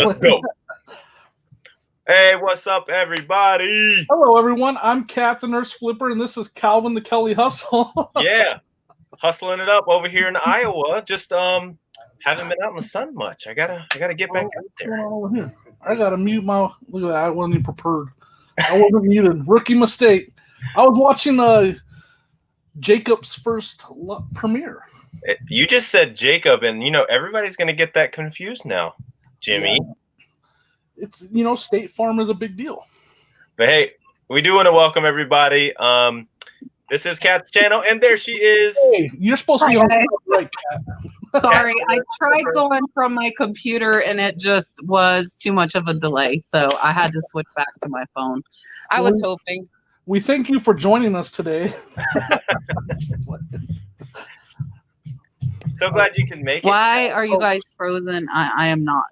Let's go. Hey, what's up, everybody? Hello, everyone. I'm Captain Nurse Flipper, and this is Calvin the Kelly Hustle. Yeah, hustling it up over here in Iowa. Just haven't been out in the sun much. I gotta get back out there. Over here. I gotta mute my. Look at that. I wasn't even prepared. I wasn't muted. Rookie mistake. I was watching Jacob's first premiere. You just said Jacob, and everybody's gonna get that confused now, Jimmy. Yeah. It's State Farm is a big deal. But hey, we do want to welcome everybody. This is Kat's channel, and there she is. Hey, you're supposed to be on the right, Kat. Sorry, I tried going from my computer and it just was too much of a delay, so I had to switch back to my phone. I was hoping. We thank you for joining us today. So glad you can make it. Why are you guys frozen? I am not.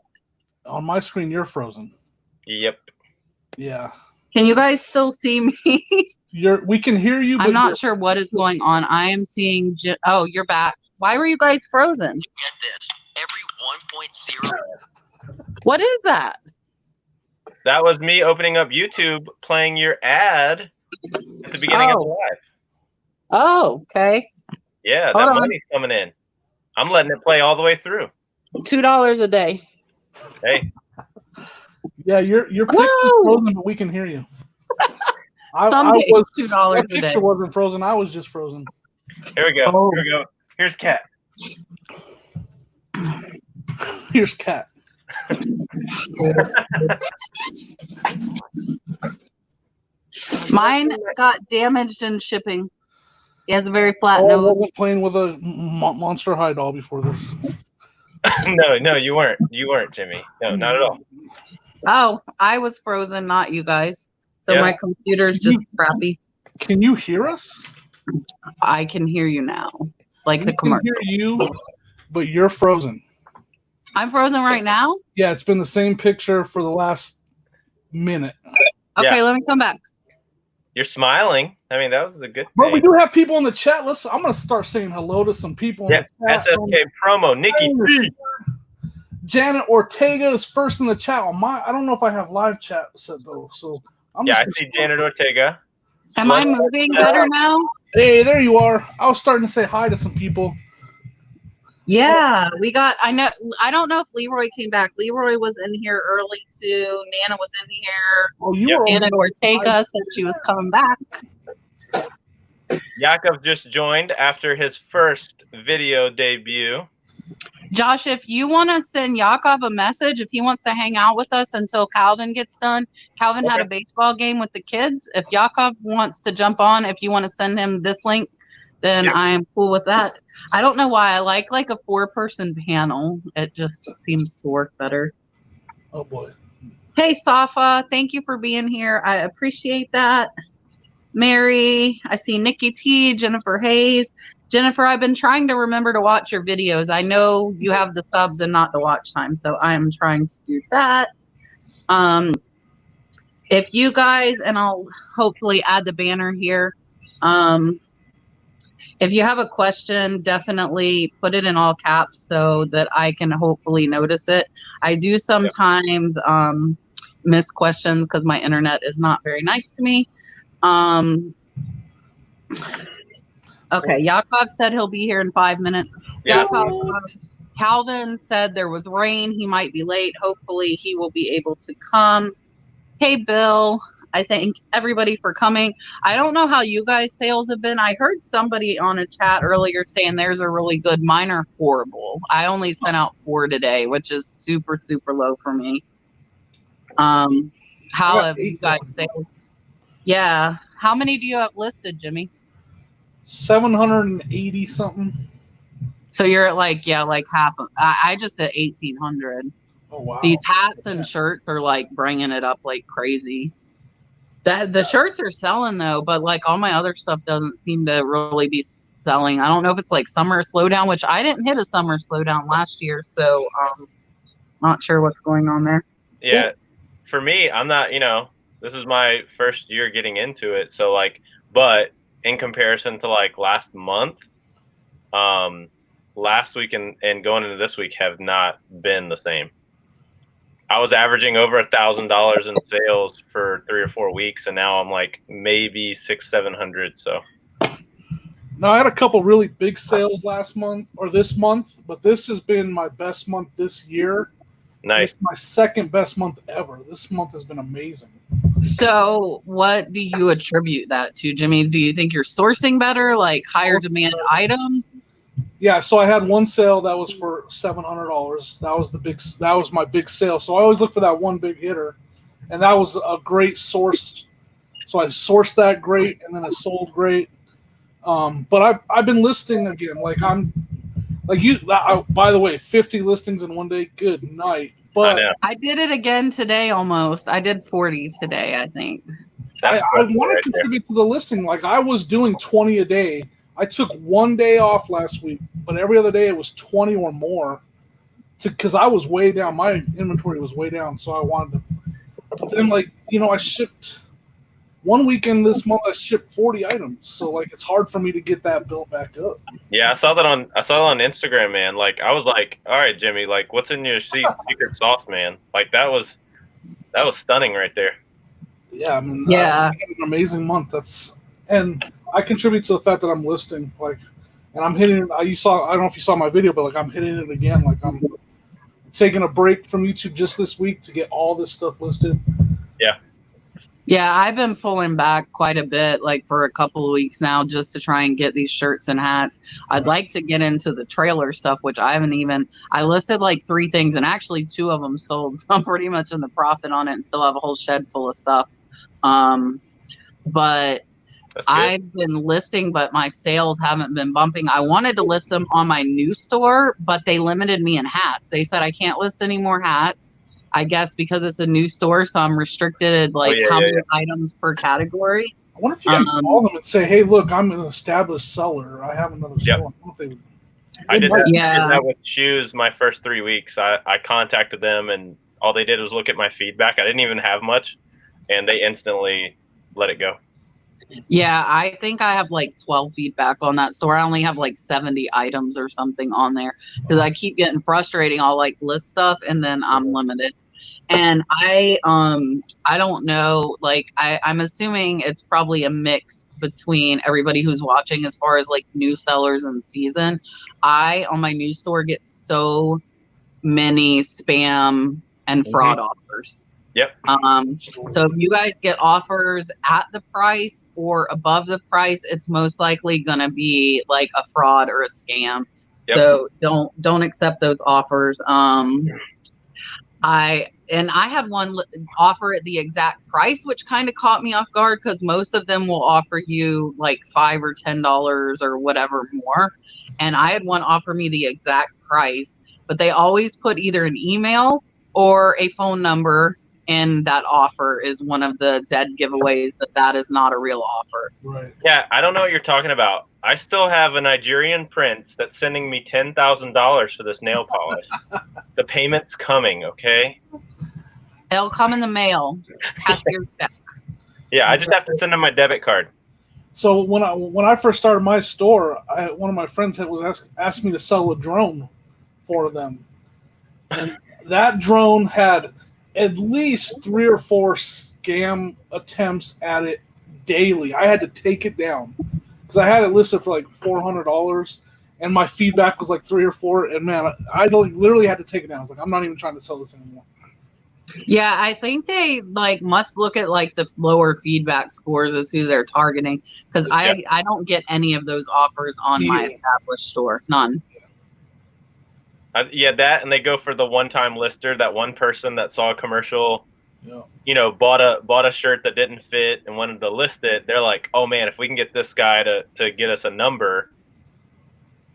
On my screen, you're frozen. Yep. Yeah. Can you guys still see me? We can hear you. I'm not sure what is going on. I am seeing. Oh, you're back. Why were you guys frozen? Get this. Every 1.0. What is that? That was me opening up YouTube, playing your ad at the beginning of the live. Oh, okay. Yeah, that money's coming in. I'm letting it play all the way through. $2 a day. Hey. Yeah, you're frozen, but we can hear you. Some days $2 a day. Picture wasn't frozen. I was just frozen. Here we go. Oh. Here we go. Here's Kat. Here's Kat. Mine got damaged in shipping. He has a very flat I nose. wasn't playing with a Monster High doll before this. No, you weren't. You weren't, Jimmy. No, not at all. Oh, I was frozen, not you guys. So my computer's just crappy. Can you hear us? I can hear you now. Like the commercial. I can hear you, but you're frozen. I'm frozen right now? Yeah, it's been the same picture for the last minute. Okay, let me come back. You're smiling. I mean, that was a good thing. But we do have people in the chat. I'm going to start saying hello to some people. Yeah, SFK promo. Nikki B. Janet Ortega is first in the chat. I don't know if I have live chat set though. So I see Janet Ortega. Am I moving better now? Hey, there you are. I was starting to say hi to some people. Yeah, I don't know if Leroy came back. Leroy was in here early too. Nana was in here. Oh, you were. Janet Ortega said she was coming back. Yakov just joined after his first video debut. Josh, if you want to send Yakov a message, if he wants to hang out with us until Calvin gets done, Calvin had a baseball game with the kids. If Yakov wants to jump on, if you want to send him this link, then I am cool with that. I don't know why I like a 4-person panel. It just seems to work better. Oh boy. Hey, Safa, thank you for being here. I appreciate that. Mary, I see Nikki T, Jennifer Hayes. Jennifer, I've been trying to remember to watch your videos. I know you have the subs and not the watch time, so I am trying to do that. If you guys, and I'll hopefully add the banner here. If you have a question, definitely put it in all caps so that I can hopefully notice it. I do sometimes miss questions because my internet is not very nice to me. Okay, Yakov said he'll be here in 5 minutes. Yeah. Calvin said there was rain. He might be late. Hopefully he will be able to come. Hey, Bill. I thank everybody for coming. I don't know how you guys' sales have been. I heard somebody on a chat earlier saying theirs are really good. Mine are horrible. I only sent out 4 today, which is super, super low for me. How have you guys' sales? Yeah. How many do you have listed, Jimmy? 780 something. So you're at like half of, I just at 1,800. Oh wow. These hats and shirts are like bringing it up like crazy. The shirts are selling though, but like all my other stuff doesn't seem to really be selling. I don't know if it's like summer slowdown, which I didn't hit a summer slowdown last year, so not sure what's going on there. Yeah. For me, I'm not, this is my first year getting into it. So but in comparison to last month, last week and going into this week have not been the same. I was averaging over $1,000 in sales for 3 or 4 weeks, and now I'm like maybe 600-700. So Now I had a couple really big sales last month or this month, but this has been my best month this year. nice. It's my second best month ever. This month has been amazing. So what do you attribute that to, Jimmy? Do you think you're sourcing better, like higher demand items? Yeah, so I had one sale that was for $700. That was my big sale. So I always look for that one big hitter, and that was a great source. So I sourced that great, and then it sold great. But I've been listing again. By the way, 50 listings in one day. Good night. But I did it again today almost. I did 40 today, I think. I want to contribute to the listing. Like I was doing 20 a day. I took one day off last week, but every other day it was 20 or more. Because I was way down. My inventory was way down, so I wanted to. But then, I shipped one weekend this month. I shipped 40 items, so it's hard for me to get that built back up. Yeah, I saw that on Instagram, man. Like I was like, all right, Jimmy, like what's in your secret sauce, man? Like that was stunning right there. Yeah, I mean, yeah, I had an amazing month. And I contribute to the fact that I'm listing, and I'm hitting it. I don't know if you saw my video, but I'm hitting it again. Like I'm taking a break from YouTube just this week to get all this stuff listed. Yeah. Yeah, I've been pulling back quite a bit, for a couple of weeks now, just to try and get these shirts and hats. I'd like to get into the trailer stuff, which I listed 3 things, and actually 2 of them sold. So I'm pretty much in the profit on it and still have a whole shed full of stuff. But I've been listing, but my sales haven't been bumping. I wanted to list them on my new store, but they limited me in hats. They said I can't list any more hats. I guess because it's a new store, so I'm restricted how many items per category. I wonder if you can call them and say, "Hey, look, I'm an established seller. I have another store." I did that with shoes my first 3 weeks. I contacted them, and all they did was look at my feedback. I didn't even have much, and they instantly let it go. Yeah, I think I have 12 feedback on that store. I only have 70 items or something on there because I keep getting frustrating. I'll list stuff and then I'm limited. And I don't know, I'm assuming it's probably a mix between everybody who's watching as far as new sellers and season. On my new store get so many spam and fraud offers. Yep. So if you guys get offers at the price or above the price, it's most likely gonna be a fraud or a scam. Yep. So don't accept those offers. I had one offer at the exact price, which kind of caught me off guard because most of them will offer you $5 or $10 or whatever more. And I had one offer me the exact price, but they always put either an email or a phone number. And that offer is one of the dead giveaways that is not a real offer. Right. Yeah, I don't know what you're talking about. I still have a Nigerian prince that's sending me $10,000 for this nail polish. The payment's coming, okay? It'll come in the mail. Yeah, I just have to send him my debit card. So when I first started my store, one of my friends asked me to sell a drone for them, and that drone had at least 3 or 4 scam attempts at it daily. I had to take it down because I had it listed for $400, and my feedback was 3 or 4. And man, I literally had to take it down. I was I'm not even trying to sell this anymore. Yeah, I think they must look at the lower feedback scores as who they're targeting because I don't get any of those offers on my established store. None. That, and they go for the one-time lister, that one person that saw a commercial, bought a shirt that didn't fit and wanted to list it. They're like, oh man, if we can get this guy to get us a number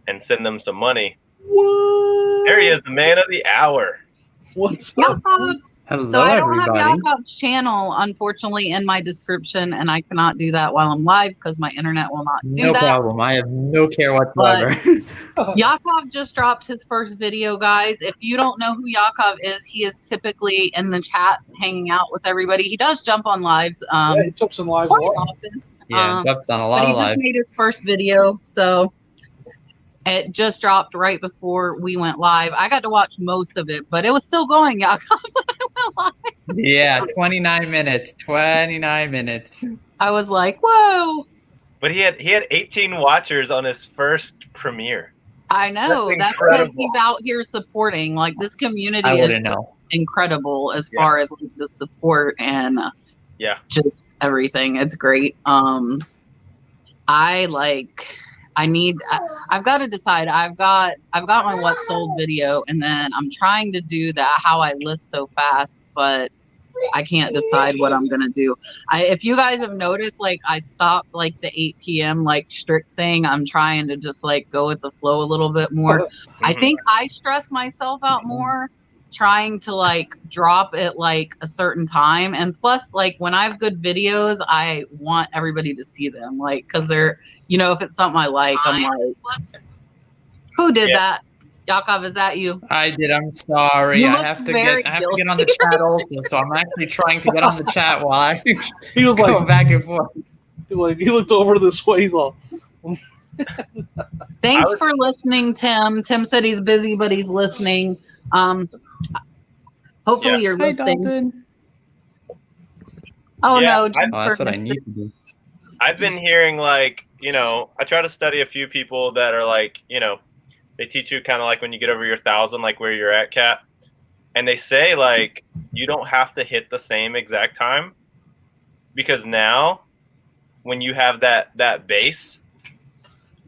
and send them some money. What? There he is, the man of the hour. What's up? Hello, so I don't everybody. have Yakov's channel, unfortunately, in my description, and I cannot do that while I'm live because my internet will not do that. No problem. I have no care whatsoever. Yakov just dropped his first video, guys. If you don't know who Yakov is, he is typically in the chats hanging out with everybody. He does jump on lives. He jumps in lives quite often. Yeah, jumps on a lot of lives. But he just made his first video, so it just dropped right before we went live. I got to watch most of it, but it was still going, Yakov. Yeah, 29 minutes. 29 minutes. I was like, whoa. But he had 18 watchers on his first premiere. I know. That's because he's out here supporting. Like, this community I is wouldn't know. incredible as far as like, the support and just everything. It's great. I've got to decide. I've got my what sold video, and then I'm trying to do that how I list so fast, but I can't decide what I'm gonna do. If you guys have noticed, like I stopped like the 8 p.m. like strict thing. I'm trying to just like go with the flow a little bit more. I think I stress myself out more trying to like drop it like a certain time, and plus like when I have good videos I want everybody to see them, like because they're, you know, if it's something I like, I'm like, who did that? Yakov, is that you? I did. I'm sorry. I have to get on the chat also, so I'm actually trying to get on the chat while I he was go like back and forth. he looked over this way. He's all. Thanks for listening, Tim. Tim said he's busy, but he's listening. Hopefully you're listening. Oh no, that's what I need to do. I've been hearing like, you know, I try to study a few people that are like, you know, they teach you kind of like when you get over your 1,000, like where you're at, Kat. And they say like you don't have to hit the same exact time, because now when you have that base,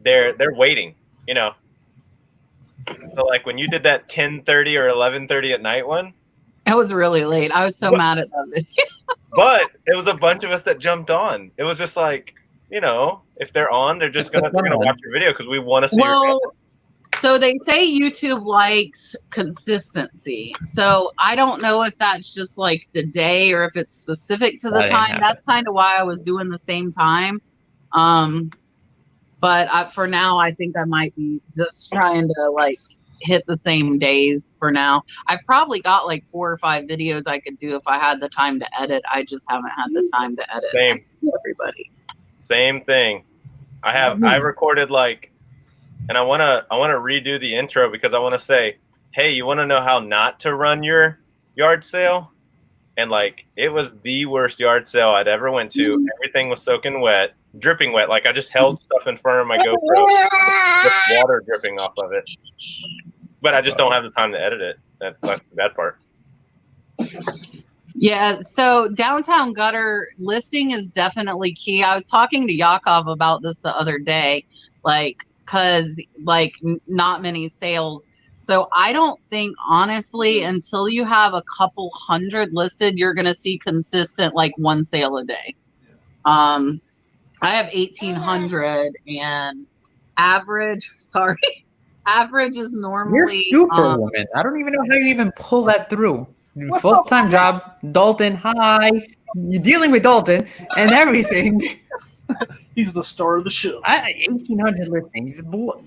they're waiting, you know. So like when you did that 10:30 or 11:30 at night one, it was really late. I was so mad at that video. But it was a bunch of us that jumped on. It was just like, you know, if they're on, they're gonna watch your video because we want to see your content. So they say YouTube likes consistency. So I don't know if that's just like the day or if it's specific to the time. That's kind of why I was doing the same time. But for now, I think I might be just trying to like hit the same days for now. I've probably got like 4 or 5 videos I could do if I had the time to edit. I just haven't had the time to edit. Same. Everybody. Same thing. I recorded like, and I wanna redo the intro because I want to say, hey, you want to know how not to run your yard sale? And like, it was the worst yard sale I'd ever went to. Everything was soaking wet, dripping wet. Like I just held stuff in front of my GoPro, with water dripping off of it. But I just don't have the time to edit it. That's the bad part. Yeah, so downtown gutter listing is definitely key. I was talking to Yakov about this the other day, like, because like not many sales. So I don't think, honestly, until you have a couple hundred listed, you're going to see consistent like 1 sale a day. I have 1,800 and average is normally. You're superwoman. I don't even know how you even pull that through. Full-time job, Dalton. Hi, you're dealing with Dalton and everything. He's the star of the show. 1,800 listings. What?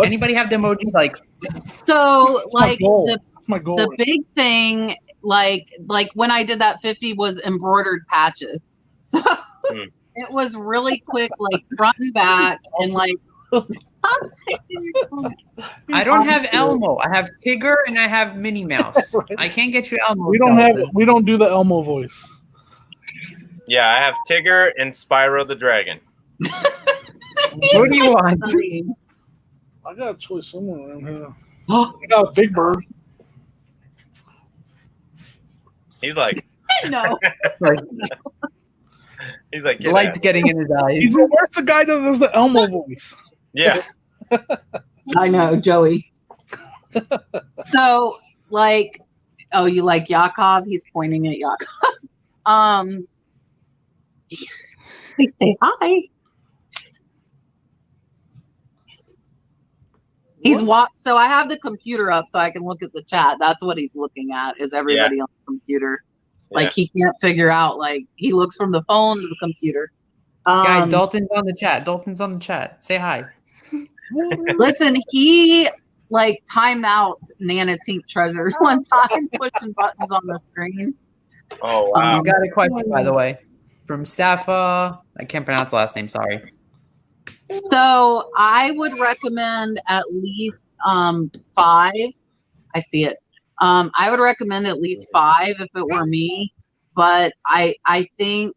Anybody have the emoji like? So like my goal. The big thing, like when I did that 50 was embroidered patches. So it was really quick, like front and back, and like. I don't have Elmo. I have Tigger and I have Minnie Mouse. Right. I can't get you Elmo. We don't do the Elmo voice. Yeah, I have Tigger and Spyro the Dragon. What do you want? I got a toy somewhere around here. I got a Big Bird. He's like, no. He's like, the light's getting in his eyes. Where's the guy that does the Elmo voice? Yeah. I know, Joey. So, like, oh, you like Yakov? He's pointing at Yakov. Say hi. He's so I have the computer up so I can look at the chat. That's what he's looking at, is everybody on the computer. Like he can't figure out, like he looks from the phone to the computer. Guys, Dalton's on the chat. Dalton's on the chat. Say hi. Listen, he like timed out Nana Tink Treasures one time, pushing buttons on the screen. Oh wow! You got a question, by the way, from Safa. I can't pronounce the last name. Sorry. So I would recommend at least 5. I see it. I would recommend at least 5 if it were me, but I think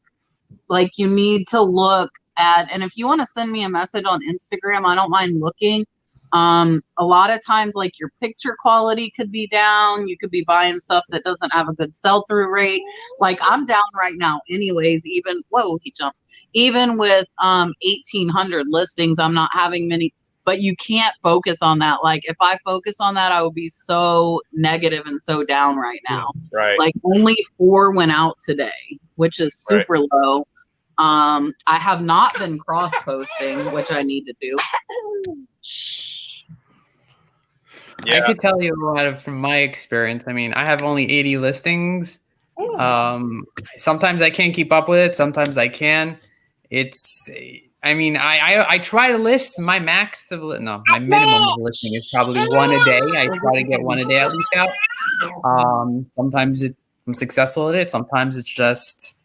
like you need to look at, and if you want to send me a message on Instagram, I don't mind looking. A lot of times like your picture quality could be down. You could be buying stuff that doesn't have a good sell-through rate. Like I'm down right now anyways, even he jumped. Even with 1,800 listings, I'm not having many, but you can't focus on that. Like if I focus on that, I would be so negative and so down right now. Right. Like only 4 went out today, which is super low. I have not been cross posting, which I need to do. Yeah. I could tell you a lot from my experience. I mean, I have only 80 listings. Sometimes I can't keep up with it. Sometimes I can. I try to list my my minimum of listing is probably 1 a day. I try to get 1 a day at least out. Sometimes I'm successful at it. Sometimes it's just,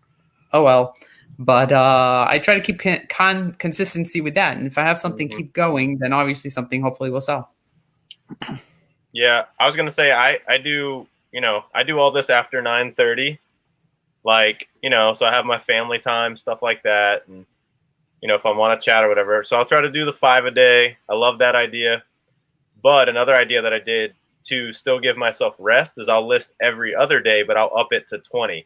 oh well. But I try to keep consistency with that. And if I have something keep going, then obviously something hopefully will sell. Yeah, I was going to say, I do, I do all this after 9:30. Like, so I have my family time, stuff like that. And, if I want to chat or whatever. So I'll try to do the 5 a day. I love that idea. But another idea that I did to still give myself rest is I'll list every other day, but I'll up it to 20.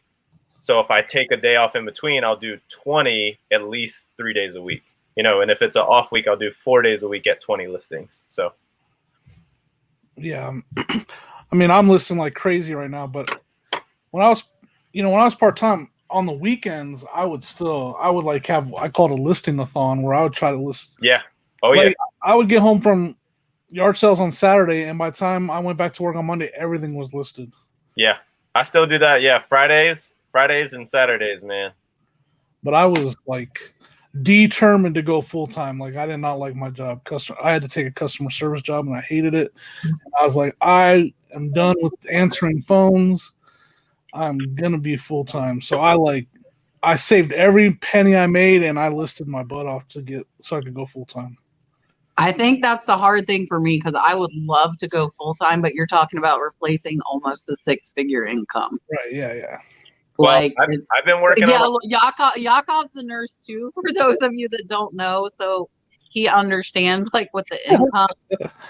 So if I take a day off in between, I'll do 20 at least 3 days a week. And if it's an off week, I'll do 4 days a week at 20 listings. So. Yeah. I mean, I'm listing like crazy right now, but when I was part-time on the weekends, I would like have, I call it a listing-a-thon where I would try to list. Yeah. Oh, like, yeah. I would get home from yard sales on Saturday, and by the time I went back to work on Monday, everything was listed. Yeah. I still do that. Yeah. Fridays and Saturdays, man. But I was like determined to go full-time. Like I did not like my job. I had to take a customer service job and I hated it. And I was like, I am done with answering phones. I'm going to be full-time. So I saved every penny I made and I listed my butt off so I could go full-time. I think that's the hard thing for me because I would love to go full-time, but you're talking about replacing almost a 6-figure income. Right. Yeah. Well, I've been working on Yakov's a nurse too, for those of you that don't know. So he understands like with the income,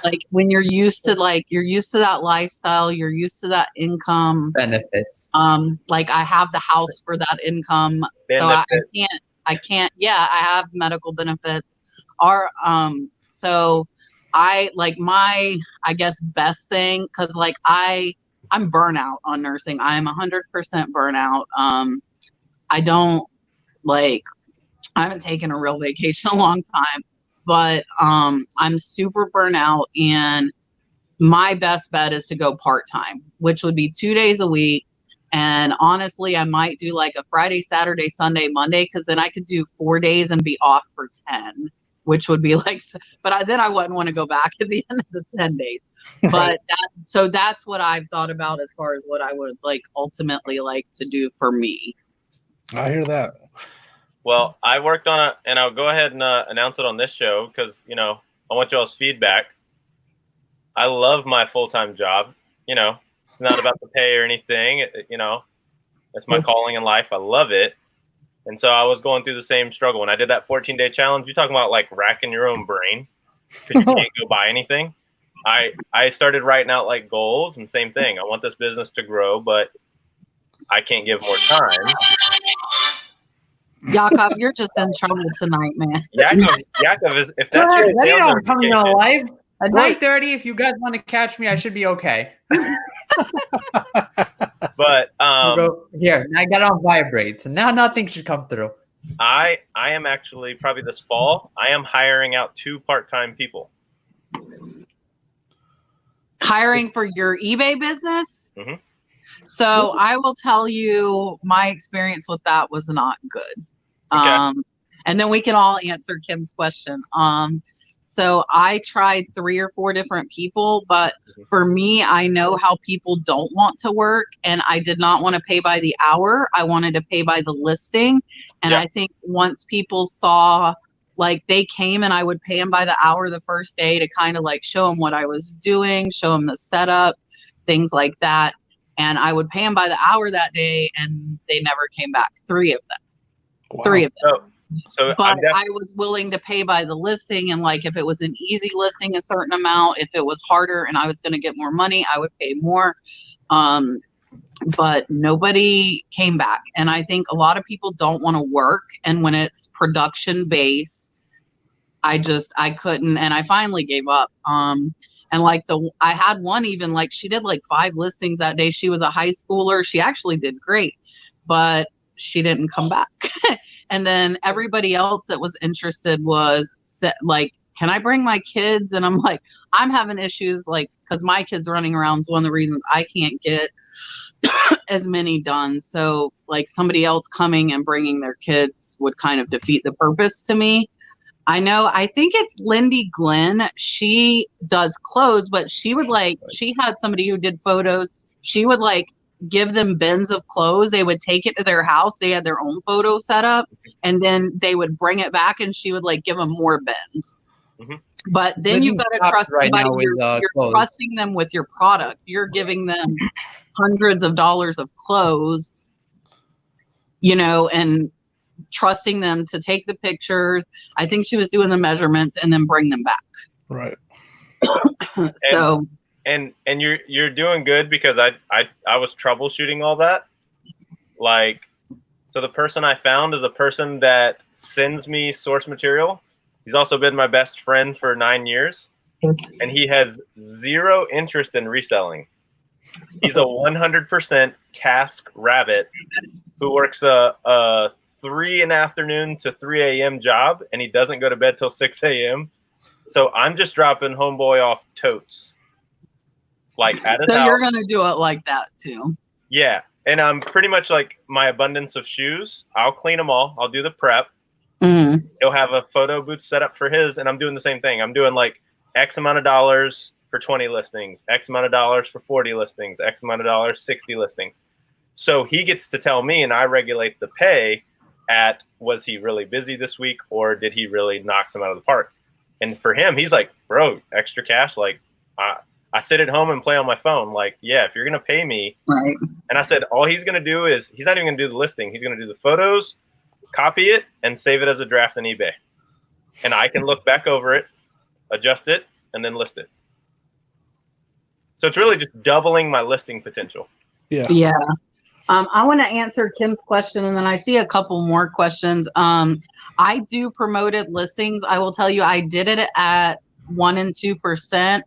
like when you're used to that lifestyle, you're used to that income benefits. Like I have the house for that income. Benefits. So I can't, I have medical benefits. So I like my, I guess, best thing, because like I'm burnout on nursing. I'm 100% burnout. I haven't taken a real vacation in a long time, but I'm super burnout, and my best bet is to go part-time, which would be 2 days a week. And honestly, I might do like a Friday, Saturday, Sunday, Monday, because then I could do 4 days and be off for 10, which would be like, but then I wouldn't want to go back at the end of the 10 days. But so that's what I've thought about as far as what I would like ultimately like to do for me. I hear that. Well, I worked on it, and I'll go ahead and announce it on this show because, I want y'all's feedback. I love my full-time job. It's not about the pay or anything. It's my calling in life. I love it. And so I was going through the same struggle. When I did that 14-day challenge, you're talking about like racking your own brain because you can't go buy anything. I started writing out like goals, and same thing. I want this business to grow, but I can't give more time. Yakov, you're just in trouble tonight, man. Yakov, if that's your sales I'm coming on live at 9:30. If you guys want to catch me, I should be okay. But here, I got on vibrate, so now nothing should come through. I am actually probably this fall. I am hiring out 2 part-time people. Hiring for your eBay business? Mm-hmm. So I will tell you, my experience with that was not good. Okay. And then we can all answer Kim's question. So I tried 3 or 4 different people, but for me, I know how people don't want to work, and I did not want to pay by the hour. I wanted to pay by the listing. And I think once people saw, like they came and I would pay them by the hour the first day to kind of like show them what I was doing, show them the setup. things like that. And I would pay them by the hour that day, and they never came back. 3 of them. Wow. 3 of them. So but I was willing to pay by the listing, and like if it was an easy listing, a certain amount. If it was harder and I was going to get more money, I would pay more. But nobody came back. And I think a lot of people don't want to work. And when it's production based, I couldn't, and I finally gave up. And like I had one, even like she did like 5 listings that day. She was a high schooler. She actually did great, but she didn't come back. And then everybody else that was interested was like, can I bring my kids? And I'm like, I'm having issues, like, because my kids running around is one of the reasons I can't get as many done. So like somebody else coming and bringing their kids would kind of defeat the purpose to me. I think it's Lindy Glenn. She does clothes, but she had somebody who did photos. She would like give them bins of clothes. They would take it to their house. They had their own photo set up, and then they would bring it back, and she would like give them more bins. Mm-hmm. But then you've got to trust somebody. You're trusting them with your product. You're giving them hundreds of dollars of clothes, and trusting them to take the pictures. I think she was doing the measurements and then bring them back. Right. So. And you're doing good, because I was troubleshooting all that. Like, so the person I found is a person that sends me source material. He's also been my best friend for 9 years, and he has 0 interest in reselling. He's a 100% task rabbit who works a 3 in the afternoon to 3 a.m. job, and he doesn't go to bed till 6 a.m. So I'm just dropping homeboy off totes. Like at his house. You're gonna do it like that too. Yeah, and I'm pretty much like my abundance of shoes. I'll clean them all. I'll do the prep. Mm-hmm. He'll have a photo booth set up for his, and I'm doing the same thing. I'm doing like X amount of dollars for 20 listings, X amount of dollars for 40 listings, X amount of dollars 60 listings. So he gets to tell me, and I regulate the pay at, was he really busy this week, or did he really knock some out of the park? And for him, he's like, bro, extra cash, like I sit at home and play on my phone. Like, yeah, if you're going to pay me. Right. And I said, all he's going to do is, he's not even going to do the listing. He's going to do the photos, copy it, and save it as a draft on eBay. And I can look back over it, adjust it, and then list it. So it's really just doubling my listing potential. Yeah. Yeah. I want to answer Kim's question, and then I see a couple more questions. I do promoted listings. I will tell you, I did it at 1% and 2%.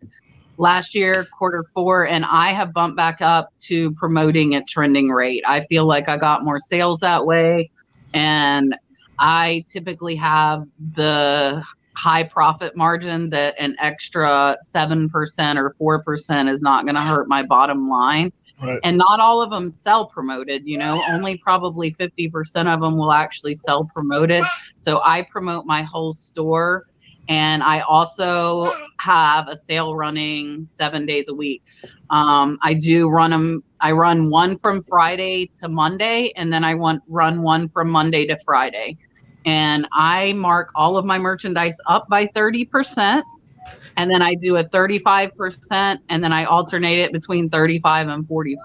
Last year, Q4, and I have bumped back up to promoting at trending rate. I feel like I got more sales that way, and I typically have the high profit margin that an extra 7% or 4% is not going to hurt my bottom line. Right. And not all of them sell promoted, only probably 50% of them will actually sell promoted. So I promote my whole store. And I also have a sale running 7 days a week. I do run them. I run one from Friday to Monday, and then I run one from Monday to Friday. And I mark all of my merchandise up by 30%. And then I do a 35%, and then I alternate it between 35 and 40%.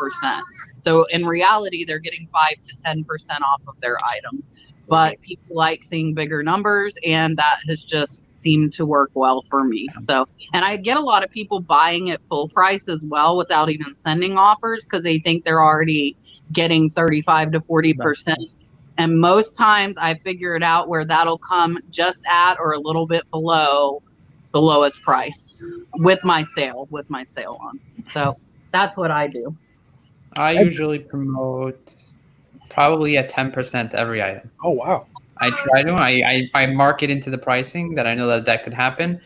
So in reality, they're getting 5 to 10% off of their item. But people like seeing bigger numbers, and that has just seemed to work well for me. So, and I get a lot of people buying at full price as well without even sending offers, because they think they're already getting 35 to 40%. And most times I figure it out where that'll come just at or a little bit below the lowest price with my sale on. So that's what I do. I usually promote probably at 10% every item. Oh, wow. I try to. I mark it into the pricing that I know that could happen.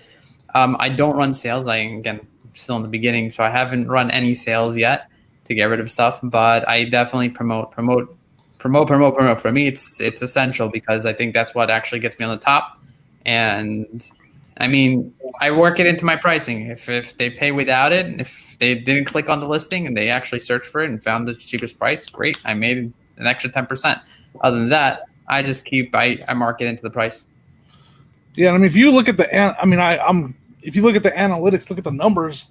I don't run sales. Again, still in the beginning, so I haven't run any sales yet to get rid of stuff. But I definitely promote. For me, it's essential, because I think that's what actually gets me on the top. And I mean, I work it into my pricing. If they pay without it, if they didn't click on the listing and they actually searched for it and found the cheapest price, great. I made an extra 10%. Other than that, I just I mark it into the price. Yeah, I mean, if you look at the analytics, look at the numbers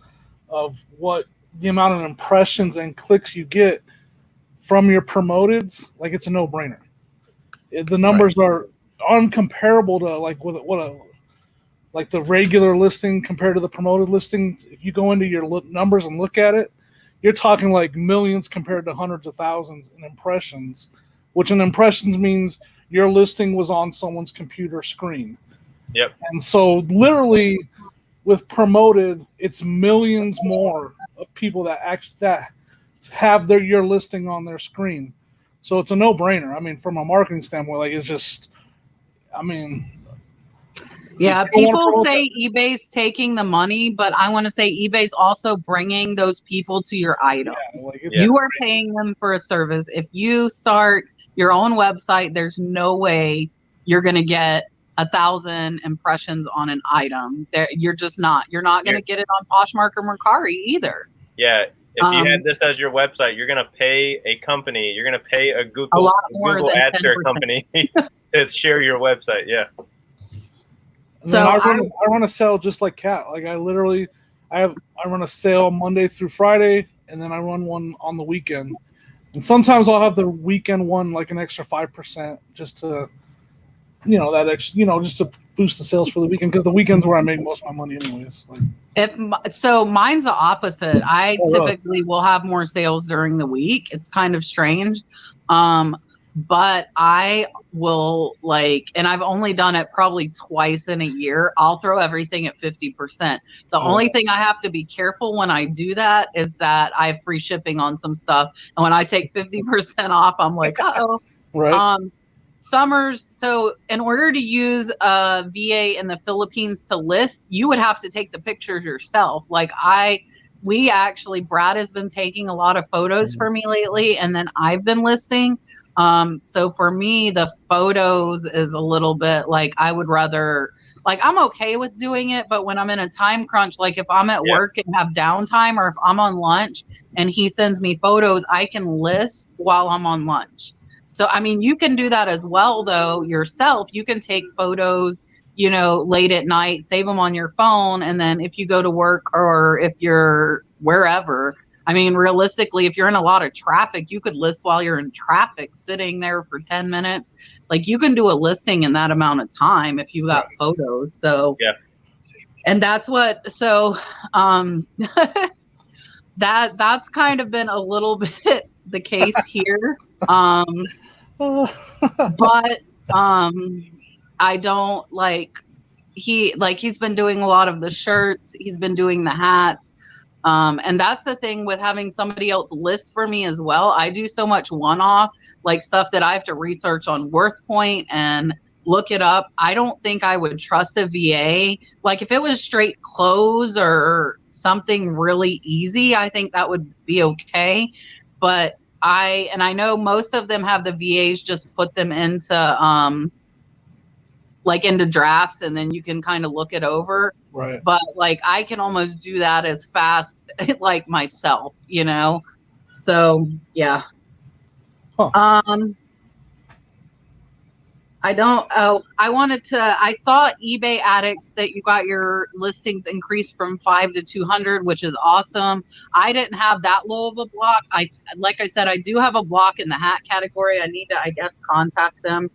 of what the amount of impressions and clicks you get from your promoteds, like it's a no-brainer. The numbers are uncomparable to like the regular listing compared to the promoted listing. If you go into your numbers and look at it, you're talking like millions compared to hundreds of thousands in impressions, which in impressions means your listing was on someone's computer screen. Yep. And so literally with promoted, it's millions more of people that have your listing on their screen. So it's a no-brainer. I mean, from a marketing standpoint, like it's just, I mean, yeah, people say eBay's taking the money, but I want to say eBay's also bringing those people to your items. Yeah, you are paying them for a service. If you start your own website, there's no way you're going to get 1,000 impressions on an item. You're just not. You're not going to get it on Poshmark or Mercari either. Yeah. If you had this as your website, you're going to pay a company. You're going to pay a Google ad share company to share your website. Yeah. So I run a sale just like Kat. Like I run a sale Monday through Friday, and then I run one on the weekend. And sometimes I'll have the weekend one like an extra 5% just to, just to boost the sales for the weekend, because the weekend's where I make most of my money anyways. Mine's the opposite. I typically will have more sales during the week. It's kind of strange. But I will and I've only done it probably twice in a year. I'll throw everything at 50%. The only thing I have to be careful when I do that is that I have free shipping on some stuff. And when I take 50% off, I'm like, uh-oh. Right. Summers. So in order to use a VA in the Philippines to list, you would have to take the pictures yourself. Brad has been taking a lot of photos for me lately, and then I've been listing. So for me, the photos is a little bit I would rather, I'm okay with doing it, but when I'm in a time crunch, like if I'm at work and have downtime, or if I'm on lunch and he sends me photos, I can list while I'm on lunch. So, I mean, you can do that as well, though, yourself. You can take photos, late at night, save them on your phone. And then if you go to work or if you're wherever, I mean, realistically, if you're in a lot of traffic, you could list while you're in traffic, sitting there for 10 minutes. You can do a listing in that amount of time if you got photos. So, yeah. And that's that's kind of been a little bit the case here. But I don't he's been doing a lot of the shirts. He's been doing the hats. And that's the thing with having somebody else list for me as well. I do so much one-off, stuff that I have to research on WorthPoint and look it up. I don't think I would trust a VA. If it was straight clothes or something really easy, I think that would be okay. But I know most of them have the VAs just put them into into drafts, and then you can kind of look it over. Right. But I can almost do that as fast myself, So yeah. Huh. I saw eBay Addicts that you got your listings increased from 5 to 200, which is awesome. I didn't have that low of a block. Like I said, I do have a block in the hat category. I need to, contact them.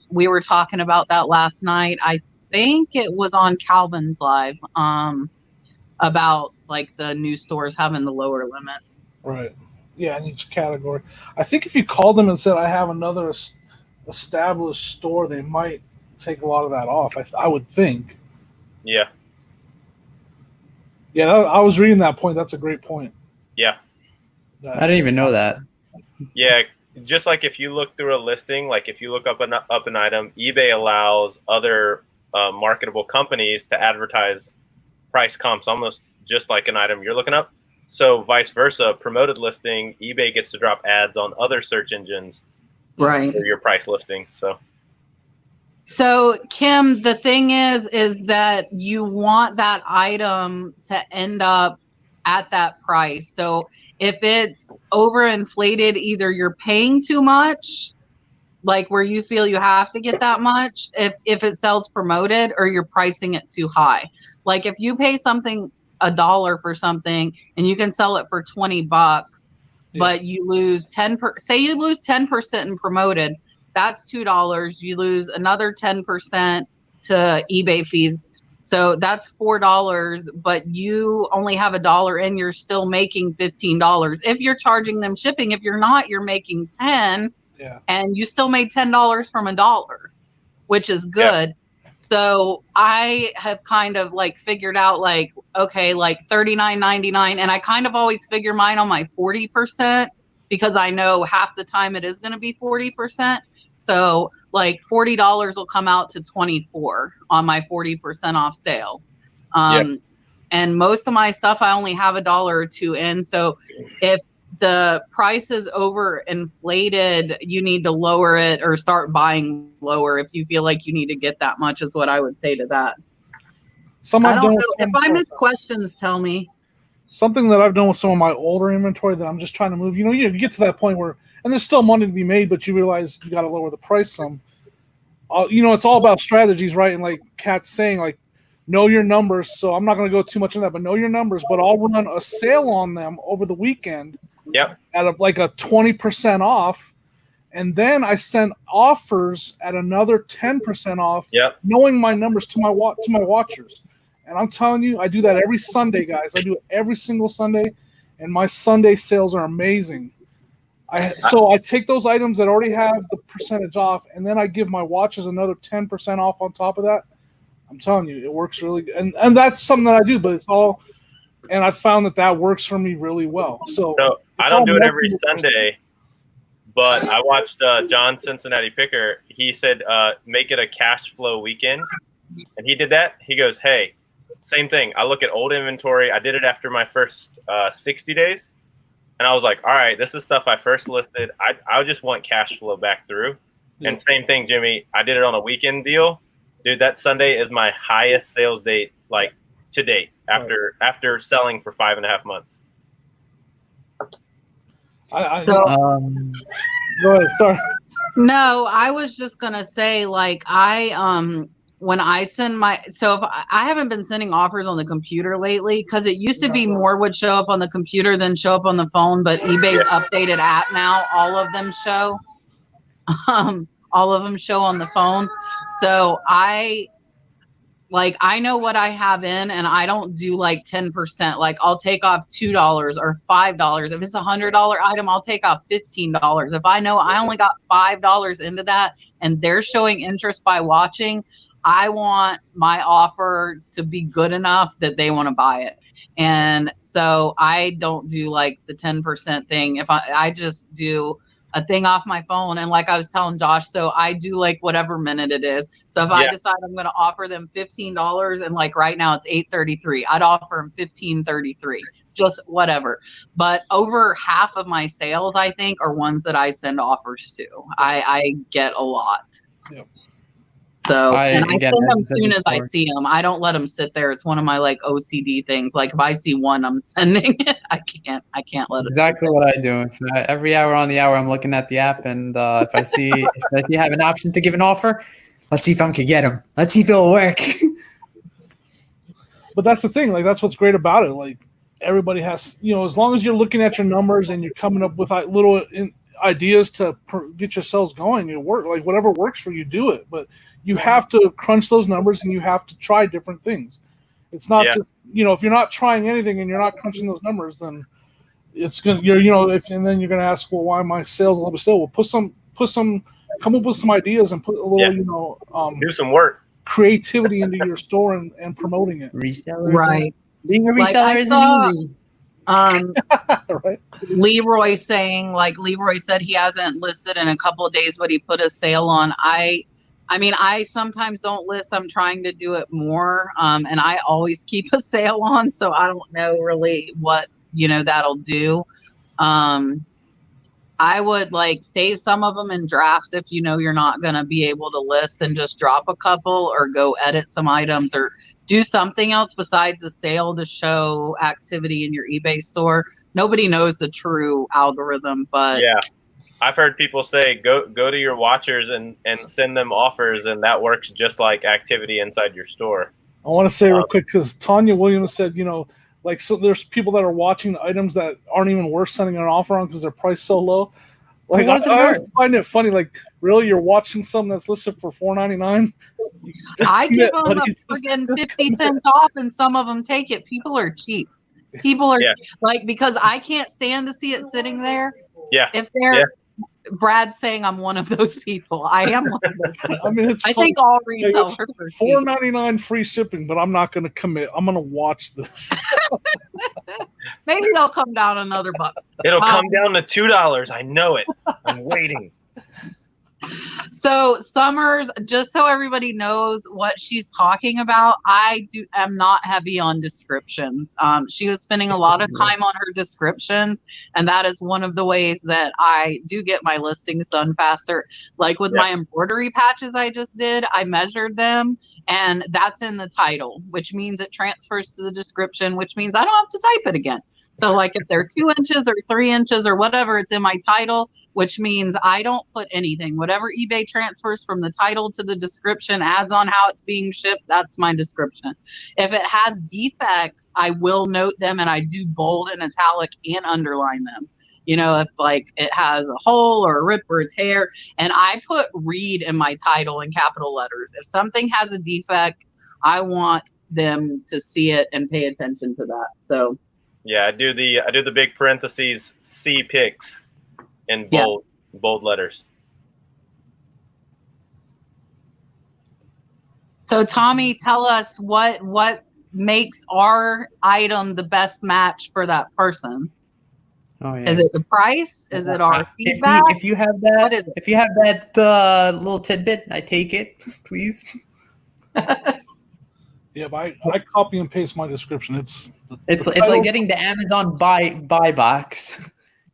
We were talking about that last night. I think it was on Calvin's Live, about the new stores having the lower limits. Right. Yeah, in each category. I think if you called them and said, I have another established store, they might take a lot of that off. I would think. Yeah. Yeah, I was reading that point. That's a great point. Yeah. I didn't even know that. Yeah, just if you look through a listing, if you look up an item, eBay allows other marketable companies to advertise price comps almost just like an item you're looking up. So vice versa, promoted listing, eBay gets to drop ads on other search engines. Right. For your price listing. So Kim, the thing is that you want that item to end up at that price. So if it's overinflated, either you're paying too much, where you feel you have to get that much, if it sells promoted, or you're pricing it too high. If you pay something $1 for something and you can sell it for $20, but you lose 10%. Say you lose 10% in promoted, that's $2. You lose another 10% to eBay fees. So that's $4, but you only have $1 and you're still making $15. If you're charging them shipping, if you're not, you're making 10 and you still made $10 from $1, which is good. So I have kind of like figured out like, okay, like $39.99. And I kind of always figure mine on my 40% because I know half the time it is going to be 40%. So like $40 will come out to $24 on my 40% off sale. And most of my stuff, I only have $1 or $2 in. So if the price is over inflated, you need to lower it or start buying lower if you feel like you need to get that much, is what I would say to that. I don't know. If I miss questions, tell me. Something that I've done with some of my older inventory that I'm just trying to move, you know, you get to that point where, and there's still money to be made, but you realize you got to lower the price some. You know, it's all about strategies, right? And like Kat's saying, like, know your numbers. So I'm not going to go too much in that, but know your numbers. But I'll run a sale on them over the weekend at like a 20% off. And then I send offers at another 10% off, knowing my numbers to my watchers. And I'm telling you, I do that every Sunday, guys. I do it every single Sunday, and my Sunday sales are amazing. So I take those items that already have the percentage off, and then I give my watches another 10% off on top of that. I'm telling you, it works really good. And that's something that I do, but it's all – and I found that works for me really well. So I don't do it every Sunday, but I watched John Cincinnati Picker. He said make it a cash flow weekend, and he did that. He goes, hey – same thing. I look at old inventory. I did it after my first 60 days. And I was like, all right, this is stuff I first listed. I just want cash flow back through. And same thing, Jimmy. I did it on a weekend deal. Dude, that Sunday is my highest sales date, like, to date, after selling for 5.5 months. Go ahead, sorry. No, I was just going to say, like, when I send if I haven't been sending offers on the computer lately, because it used to be more would show up on the computer than show up on the phone, but eBay's updated app now, all of them show on the phone. So I know what I have in, and I don't do like 10%. Like I'll take off $2 or $5. If it's $100 item, I'll take off $15. If I know I only got $5 into that and they're showing interest by watching, I want my offer to be good enough that they want to buy it. And so I don't do like the 10% thing. If I just do a thing off my phone. And like I was telling Josh, so I do like whatever minute it is. So if I decide I'm going to offer them $15 and like right now it's $8.33, I'd offer them $15.33, just whatever. But over half of my sales, I think, are ones that I send offers to. I get a lot. Yep. So I send them as soon as I see them. I don't let them sit there. It's one of my like OCD things. Like if I see one, I'm sending it. I can't let it. Exactly what I do. Every hour on the hour, I'm looking at the app, and if I see if you have an option to give an offer, let's see if I can get them. Let's see if it'll work. But that's the thing. Like that's what's great about it. Like everybody has, you know, as long as you're looking at your numbers and you're coming up with little ideas to get your sales going, you work like whatever works for you, do it. But you have to crunch those numbers and you have to try different things. It's not just, you know, if you're not trying anything and you're not crunching those numbers, then it's gonna, and then you're gonna ask, well, why are my sales a little bit still? Well, come up with some ideas and put a little, do some work, creativity into your store and promoting it. Reseller, right? Being a reseller isn't easy. Right. Leroy said he hasn't listed in a couple of days, but he put a sale on. I mean, I sometimes don't list. I'm trying to do it more. And I always keep a sale on. So I don't know really what, that'll do. I would like save some of them in drafts if you're not going to be able to list, and just drop a couple or go edit some items or do something else besides the sale to show activity in your eBay store. Nobody knows the true algorithm, but yeah. I've heard people say go to your watchers and send them offers, and that works just like activity inside your store. I want to say real quick, because Tanya Williams said, Like, so there's people that are watching the items that aren't even worth sending an offer on because they're priced so low. Like, What does it I hurt? always find it funny. Like, really, you're watching something that's listed for $4.99? I give them a friggin' 50 cents off, and some of them take it. People are cheap. People are like, because I can't stand to see it sitting there. Yeah. If they're Brad's saying I'm one of those people. I am one of those people. I mean, it's I think all resellers are $4.99 free shipping, but I'm not going to commit. I'm going to watch this. Maybe they'll come down another buck. It'll come down to $2. I know it. I'm waiting. So Summers, just so everybody knows what she's talking about, am not heavy on descriptions. She was spending a lot of time on her descriptions, and that is one of the ways that I do get my listings done faster. Like with my embroidery patches I just did, I measured them, and that's in the title, which means it transfers to the description, which means I don't have to type it again. So like if they're 2 inches or 3 inches or whatever, it's in my title, which means I don't put anything. Whatever eBay transfers from the title to the description, adds on how it's being shipped, that's my description. If it has defects, I will note them, and I do bold and italic and underline them. You know, if like it has a hole or a rip or a tear, and I put read in my title in capital letters. If something has a defect, I want them to see it and pay attention to that. So yeah, I do the big parentheses C pics in bold letters. So Tommy, tell us what makes our item the best match for that person. Oh, yeah. Is it the price? Is it our feedback? If you have that, what is it? If you have that little tidbit, I take it, please. Yeah, but I copy and paste my description. It's like getting the Amazon buy box.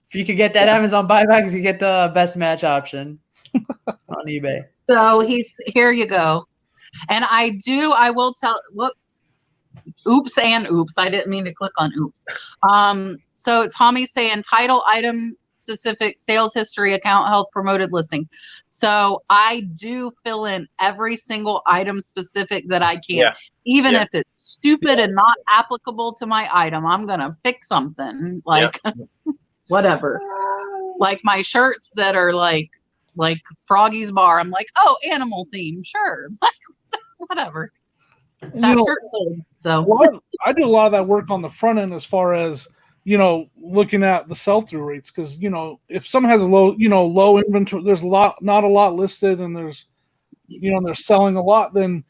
If you could get that Amazon buy box, you get the best match option on eBay. So here you go. And I will tell, oops and oops. I didn't mean to click on oops. So Tommy's saying title, item specific, sales history, account health, promoted listing. So I do fill in every single item specific that I can, even if it's stupid and not applicable to my item. I'm going to fix something like whatever. Like my shirts that are like Froggy's Bar. I'm like, oh, animal theme. Sure. Whatever. That shirt sold. So I do a lot of that work on the front end as far as, looking at the sell-through rates, because if someone has a low inventory, there's not a lot listed, and there's they're selling a lot, then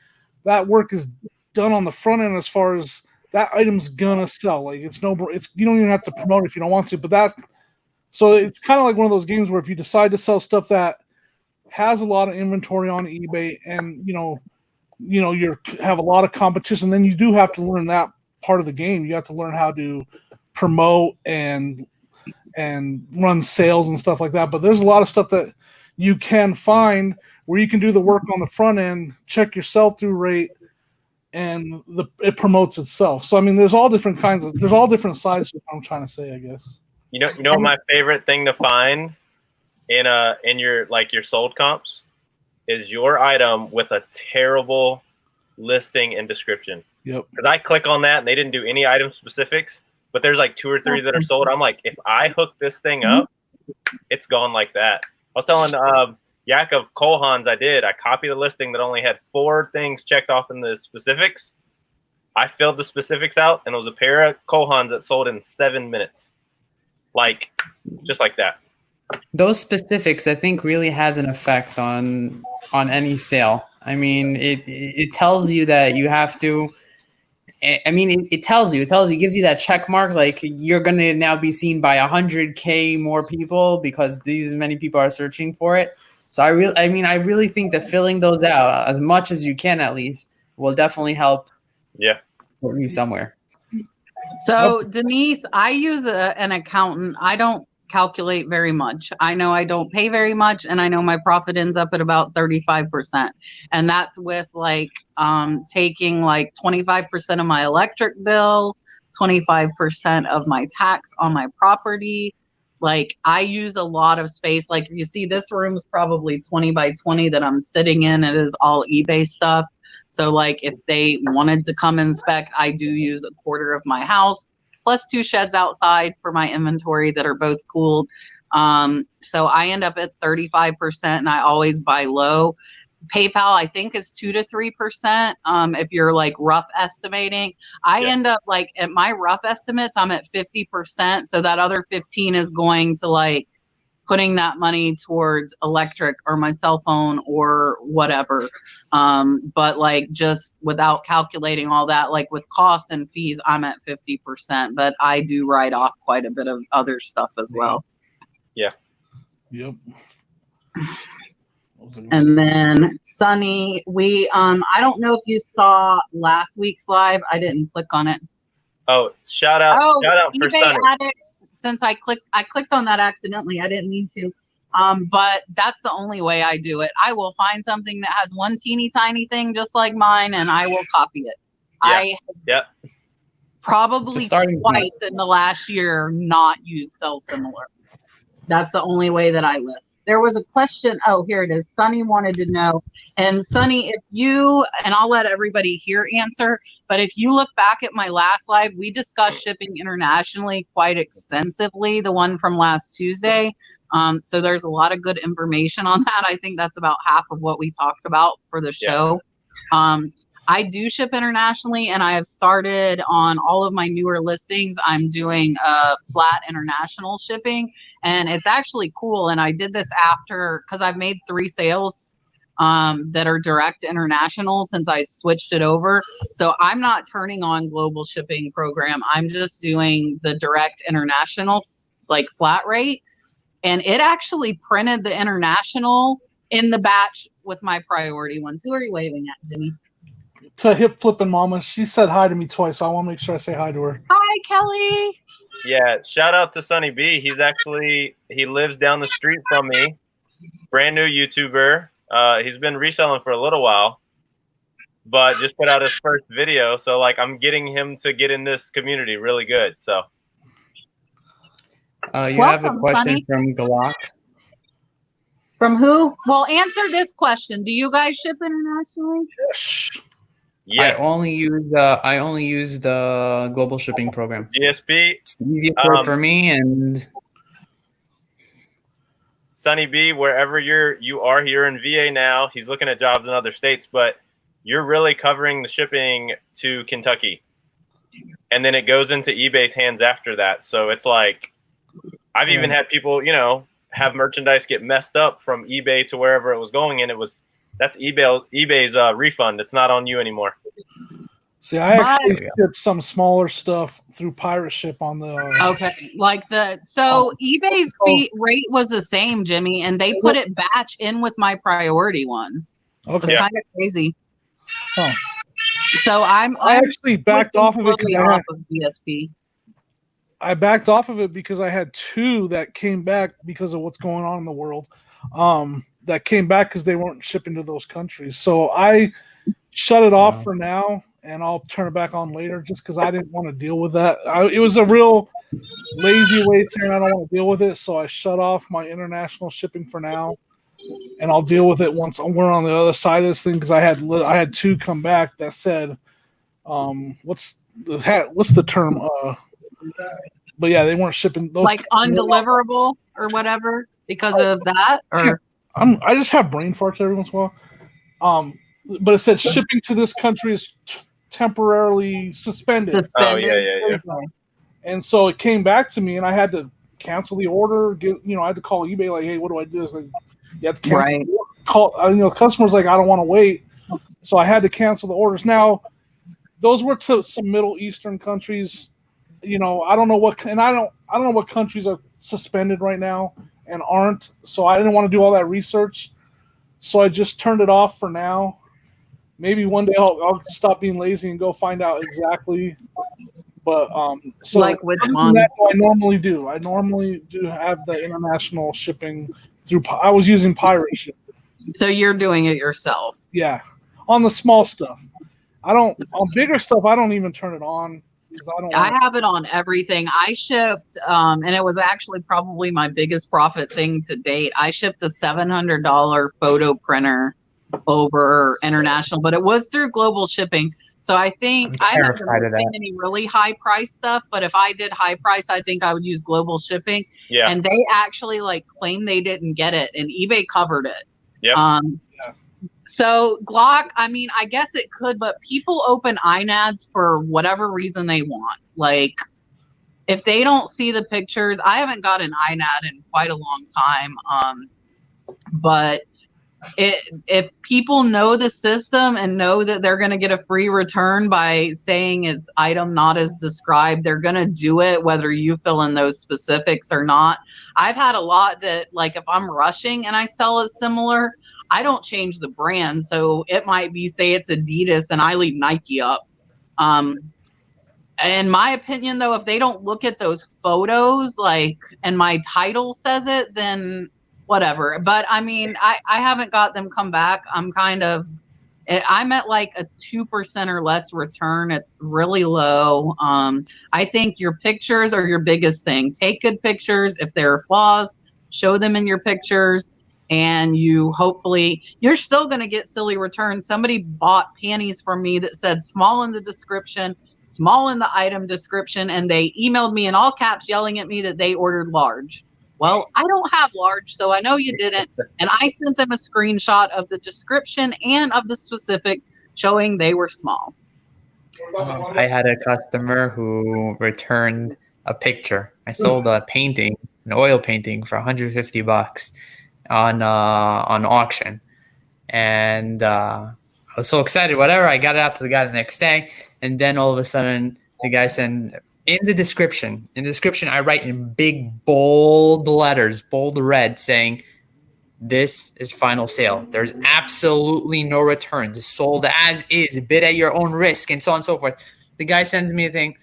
that work is done on the front end as far as that item's gonna sell. Like you don't even have to promote it if you don't want to, but so it's kind of like one of those games where if you decide to sell stuff that has a lot of inventory on eBay, and you have a lot of competition, then you do have to learn that part of the game. You have to learn how to promote and run sales and stuff like that. But there's a lot of stuff that you can find where you can do the work on the front end, check your sell-through rate, and it promotes itself. So I mean, there's all different sides to what I'm trying to say, I guess. You know what my favorite thing to find in your sold comps is your item with a terrible listing and description. Yep. Because I click on that and they didn't do any item specifics, but there's like 2 or 3 that are sold. I'm like, if I hook this thing up, it's gone like that. I was telling Yakov Kolhans I copied a listing that only had 4 things checked off in the specifics. I filled the specifics out, and it was a pair of Kolhans that sold in 7 minutes. Like, just like that. Those specifics, I think, really has an effect on any sale. I mean, it tells you that you have to. I mean, it tells you, gives you that check mark, like you're going to now be seen by 100K more people because these many people are searching for it. So I really think that filling those out as much as you can, at least, will definitely help. Yeah. Put you somewhere. So Denise, I use an accountant. I don't calculate very much. I know I don't pay very much, and I know my profit ends up at about 35%. And that's with taking like 25% of my electric bill, 25% of my tax on my property. Like I use a lot of space. Like if you see this room is probably 20 by 20 that I'm sitting in. It is all eBay stuff. So like if they wanted to come inspect, I do use a quarter of my house plus 2 sheds outside for my inventory that are both cooled. So I end up at 35%, and I always buy low. PayPal, I think, is 2 to 3%. If you're like rough estimating, I end up like at my rough estimates, I'm at 50%. So that other 15 is going to like putting that money towards electric or my cell phone or whatever. But like just without calculating all that, like with cost and fees, I'm at 50%. But I do write off quite a bit of other stuff as well. Yeah. Yep. And then Sunny, I don't know if you saw last week's live. I didn't click on it. Oh, shout out for eBay Sunny. Addicts. Since I clicked on that accidentally. I didn't mean to. But that's the only way I do it. I will find something that has one teeny tiny thing just like mine, and I will copy it. Probably twice in the last year not used Sell Similar. That's the only way that I list. There was a question. Oh, here it is. Sunny wanted to know. And Sunny, and I'll let everybody here answer, but if you look back at my last live, we discussed shipping internationally quite extensively, the one from last Tuesday. So there's a lot of good information on that. I think that's about half of what we talked about for the show. I do ship internationally, and I have started on all of my newer listings. I'm doing flat international shipping, and it's actually cool. And I did this after, because I've made 3 sales that are direct international since I switched it over. So I'm not turning on global shipping program. I'm just doing the direct international, like flat rate. And it actually printed the international in the batch with my priority ones. Who are you waving at, Jimmy? To Hip Flippin' Mama. She said hi to me twice, so I want to make sure I say hi to her. Hi, Kelly. Yeah, shout out to Sunny B. He lives down the street from me. Brand new YouTuber. He's been reselling for a little while, but just put out his first video. So like I'm getting him to get in this community really good. So you have a question Sunny. from Galak. From who? Well, answer this question. Do you guys ship internationally? yes. I only use the global shipping program. GSP. It's the easiest for me. And Sunny B, wherever you are here in VA now, he's looking at jobs in other states, but you're really covering the shipping to Kentucky, and then it goes into eBay's hands after that. So it's like I've even had people, have merchandise get messed up from eBay to wherever it was going, and that's eBay's refund. It's not on you anymore. See, I actually shipped some smaller stuff through Pirate Ship on the. Okay, eBay's fee rate was the same, Jimmy, and they put it batch in with my priority ones. Okay, it's kind of crazy. Huh. So I actually backed off of it off of DSP. I backed off of it because I had 2 that came back because of what's going on in the world. That came back because they weren't shipping to those countries. So I shut it off for now, and I'll turn it back on later just because I didn't want to deal with that. It was a real lazy way of saying I don't want to deal with it. So I shut off my international shipping for now, and I'll deal with it once we're on the other side of this thing because I had 2 come back that said, what's the term? But yeah, they weren't shipping those like undeliverable or whatever because of that. Or I just have brain farts every once in a while. But it said shipping to this country is temporarily suspended. Oh yeah. And so it came back to me, and I had to cancel the order. I had to call eBay like, hey, what do I do? Like, you have to cancel. Customers like, I don't want to wait, so I had to cancel the orders. Now, those were to some Middle Eastern countries. I don't know what, and I don't know what countries are suspended right now and aren't. So I didn't want to do all that research. So I just turned it off for now. Maybe one day I'll stop being lazy and go find out exactly. But so like which ones? That's what I normally do. I normally do have the international shipping through. I was using Pirate Ship. So you're doing it yourself? Yeah, on the small stuff. On bigger stuff, I don't even turn it on. I have it on everything. I shipped, and it was actually probably my biggest profit thing to date. I shipped a $700 photo printer over international, but it was through global shipping. So I think I haven't terrified of seen that. any really high price stuff, but if I did high price, I think I would use global shipping. Yeah. And they actually like claimed they didn't get it, and eBay covered it. Yep. So Glock, I mean, I guess it could, but people open iNads for whatever reason they want. Like, if they don't see the pictures, I haven't got an iNad in quite a long time. But if people know the system and know that they're going to get a free return by saying it's item not as described, they're going to do it whether you fill in those specifics or not. I've had a lot that, like, if I'm rushing and I sell it similar, I don't change the brand. So it might be, say it's Adidas and I leave Nike up. In my opinion, though, if they don't look at those photos, like, and my title says it, then whatever. But I mean, I haven't got them come back. I'm at like a 2% or less return. It's really low. I think your pictures are your biggest thing. Take good pictures. If there are flaws, show them in your pictures. And you're still going to get silly returns. Somebody bought panties from me that said small in the description, small in the item description, and they emailed me in all caps yelling at me that they ordered large. Well, I don't have large, so I know you didn't. And I sent them a screenshot of the description and of the specifics showing they were small. I had a customer who returned a picture. I sold a painting, an oil painting, for $150 on auction, and I was so excited. Whatever, I got it out to the guy the next day, and then all of a sudden, the guy said, in the description, I write in big, bold letters, bold red, saying, this is final sale. There's absolutely no returns. It's sold as is, bid at your own risk, and so on and so forth. The guy sends me a thing.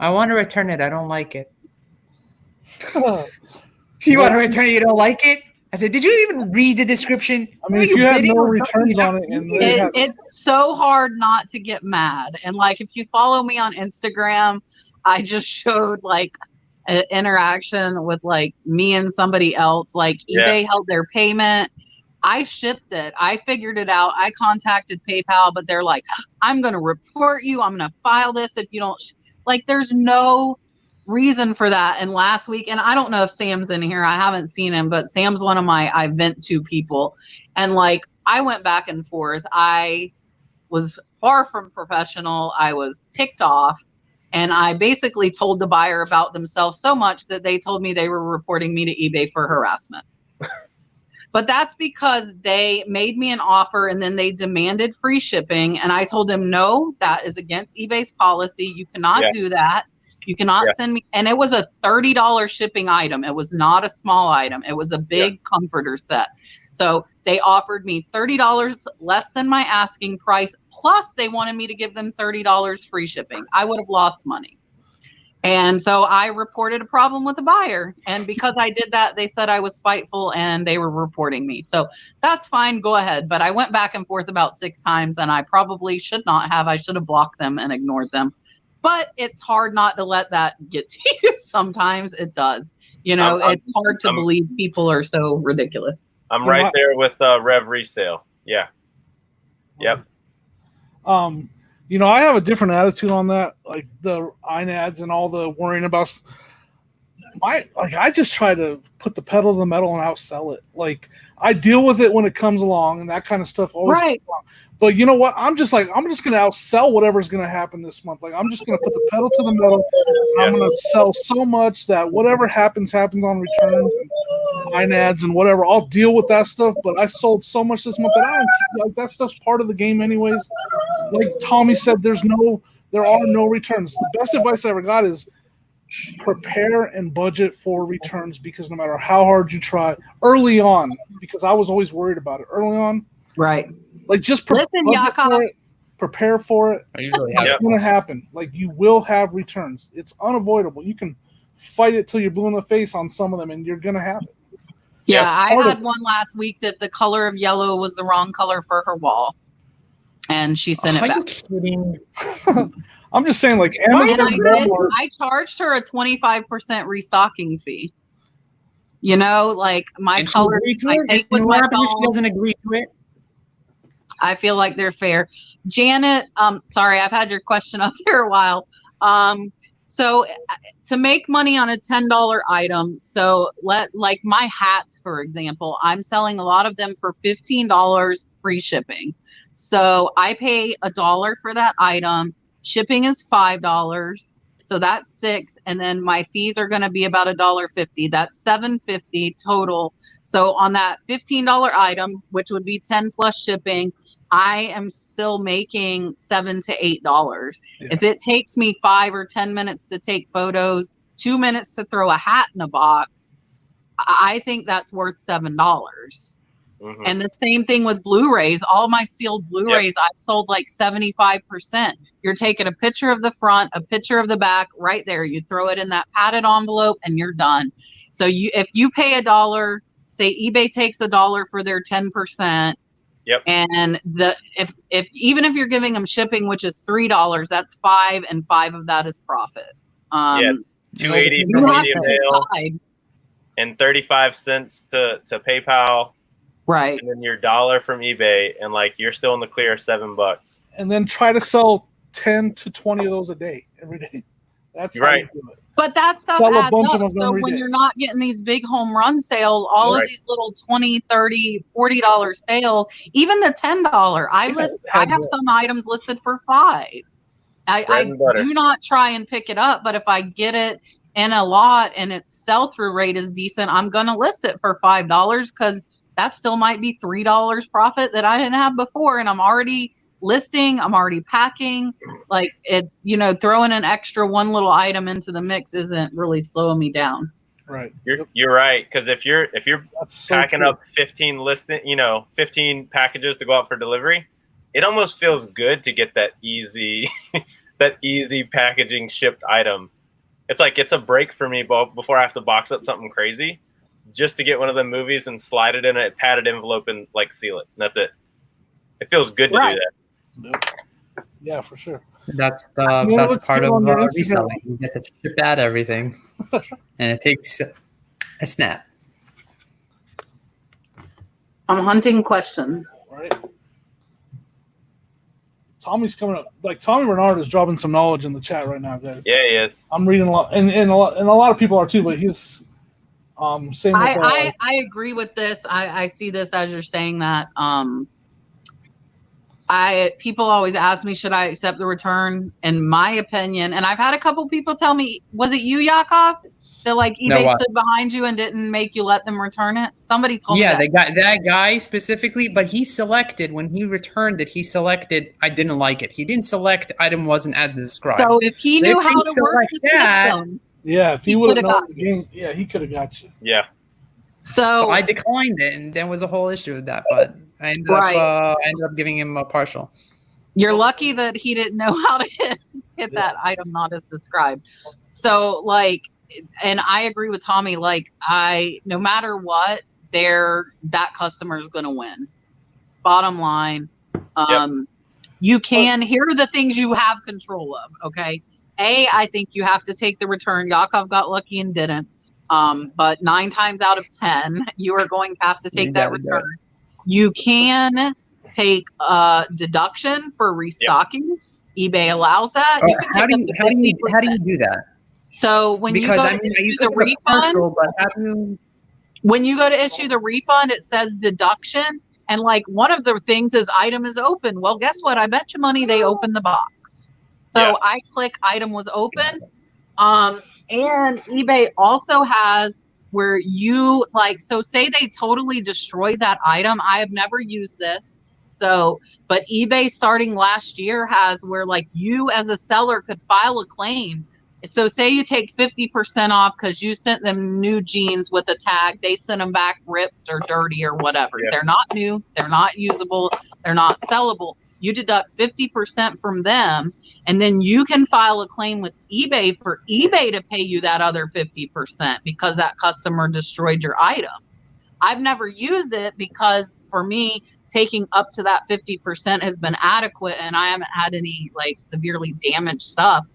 I want to return it. I don't like it. You want to return it? You don't like it? I said, did you even read the description? I mean, if you have no returns on it, and it's so hard not to get mad. And like, if you follow me on Instagram, I just showed like an interaction with like me and somebody else. Like eBay held their payment. I shipped it. I figured it out. I contacted PayPal, but they're like, I'm going to report you. I'm going to file this if you don't. Like, there's no reason for that. And last week, and I don't know if Sam's in here. I haven't seen him, but Sam's one of my I vent to people. And like, I went back and forth. I was far from professional. I was ticked off. And I basically told the buyer about themselves so much that they told me they were reporting me to eBay for harassment. But that's because they made me an offer and then they demanded free shipping. And I told them, no, that is against eBay's policy. You cannot do that. You cannot send me. And it was a $30 shipping item. It was not a small item. It was a big comforter set. So they offered me $30 less than my asking price. Plus they wanted me to give them $30 free shipping. I would have lost money. And so I reported a problem with the buyer. And because I did that, they said I was spiteful and they were reporting me. So that's fine. Go ahead. But I went back and forth about 6 times and I probably should not have. I should have blocked them and ignored them. But it's hard not to let that get to you. Sometimes it does. You know, it's hard to believe people are so ridiculous. I'm right there with Rev Resale. Yeah. Yep. You know, I have a different attitude on that, like the iNads and all the worrying about. I just try to put the pedal to the metal and outsell it. Like, I deal with it when it comes along and that kind of stuff always comes along. But you know what? I'm just going to outsell whatever's going to happen this month. Like, I'm just going to put the pedal to the metal. And I'm going to sell so much that whatever happens on returns and iNads and whatever. I'll deal with that stuff. But I sold so much this month that I don't like that stuff's part of the game anyways. Like Tommy said, there are no returns. The best advice I ever got is prepare and budget for returns, because no matter how hard you try early on, because I was always worried about it early on. Right. Like, just prepare for it. It's going to happen. Like, you will have returns. It's unavoidable. You can fight it till you're blue in the face on some of them, and you're going to have it. Yeah, I had one last week that the color of yellow was the wrong color for her wall, and she sent it back. Are you kidding? I'm just saying, like, Amazon. I charged her a 25% restocking fee. You know, like, my color. I take with my phone. She doesn't agree to it. I feel like they're fair. Janet, sorry, I've had your question up there a while. So to make money on a $10 item, so like my hats, for example, I'm selling a lot of them for $15 free shipping. So I pay $1 for that item. Shipping is $5. So that's $6. And then my fees are going to be about $1.50. That's $7.50 total. So on that $15 item, which would be 10 plus shipping, I am still making $7 to $8. Yeah. If it takes me 5 or 10 minutes to take photos, 2 minutes to throw a hat in a box, I think that's worth $7. Mm-hmm. And the same thing with Blu-rays. All my sealed Blu-rays, I've sold like 75%. You're taking a picture of the front, a picture of the back, right there. You throw it in that padded envelope, and you're done. So if you pay $1, say eBay takes $1 for their 10%. Yep. And if even if you're giving them shipping, which is $3, that's $5, and $5 of that is profit. $2.80 for medium mail, and 35 cents to PayPal. Right. And then your $1 from eBay, and like you're still in the clear, $7. And then try to sell 10 to 20 of those a day, every day. That's right. How you do it. But that stuff Sell adds up. So when you're not getting these big home run sales, all of these little $20, $30, $40 sales, even the $10, I have some items listed for $5. I do not try and pick it up, but if I get it in a lot and its sell-through rate is decent, I'm going to list it for $5 because that still might be $3 profit that I didn't have before. And I'm already listing, I'm already packing. Like it's, throwing an extra one little item into the mix isn't really slowing me down. Right. You're right. Cause if you're packing up 15 15 packages to go out for delivery, it almost feels good to get that easy, packaging shipped item. It's like, it's a break for me before I have to box up something crazy, just to get one of the movies and slide it in a padded envelope and like seal it. And that's it. It feels good to do that. Yeah, for sure. That's the best part of reselling. You get to ship out everything, and it takes a snap. I'm hunting questions. Right. Tommy's coming up. Like Tommy Bernard is dropping some knowledge in the chat right now, guys. Yeah, he is. I'm reading a lot, and a lot of people are too. But he's saying. I agree with this. I see this as you're saying that. People always ask me, should I accept the return? In my opinion, and I've had a couple people tell me, was it you, Yakov? That like eBay stood behind you and didn't make you let them return it? Somebody told me that. Yeah, that guy specifically, but he selected, when he returned it, he selected, I didn't like it. He didn't select item wasn't as described. So if he knew how to work the system. Yeah, if he would have known the game, he could have got you. Yeah. So I declined it, and there was a whole issue with that, but I ended up giving him a partial. You're lucky that he didn't know how to hit that item not as described. So like, and I agree with Tommy, like no matter what, that customer is going to win. Bottom line, you can, here are the things you have control of. Okay. I think you have to take the return. Yakov got lucky and didn't. But 9 times out of 10, you are going to have to take that return. You can take a deduction for restocking. Yep. eBay allows that. You can how do you do that? So when you go to issue the refund, when you go to issue the refund, it says deduction. And like one of the things is item is open. Well, guess what? I bet you money they opened the box. So I click item was open. And eBay also has where you like, so say they totally destroyed that item. I have never used this. So, but eBay starting last year has where like you as a seller could file a claim. So say you take 50% off because you sent them new jeans with a tag. They sent them back ripped or dirty or whatever. Yeah. They're not new. They're not usable. They're not sellable. You deduct 50% from them, and then you can file a claim with eBay for eBay to pay you that other 50% because that customer destroyed your item. I've never used it because for me, taking up to that 50% has been adequate, and I haven't had any like severely damaged stuff.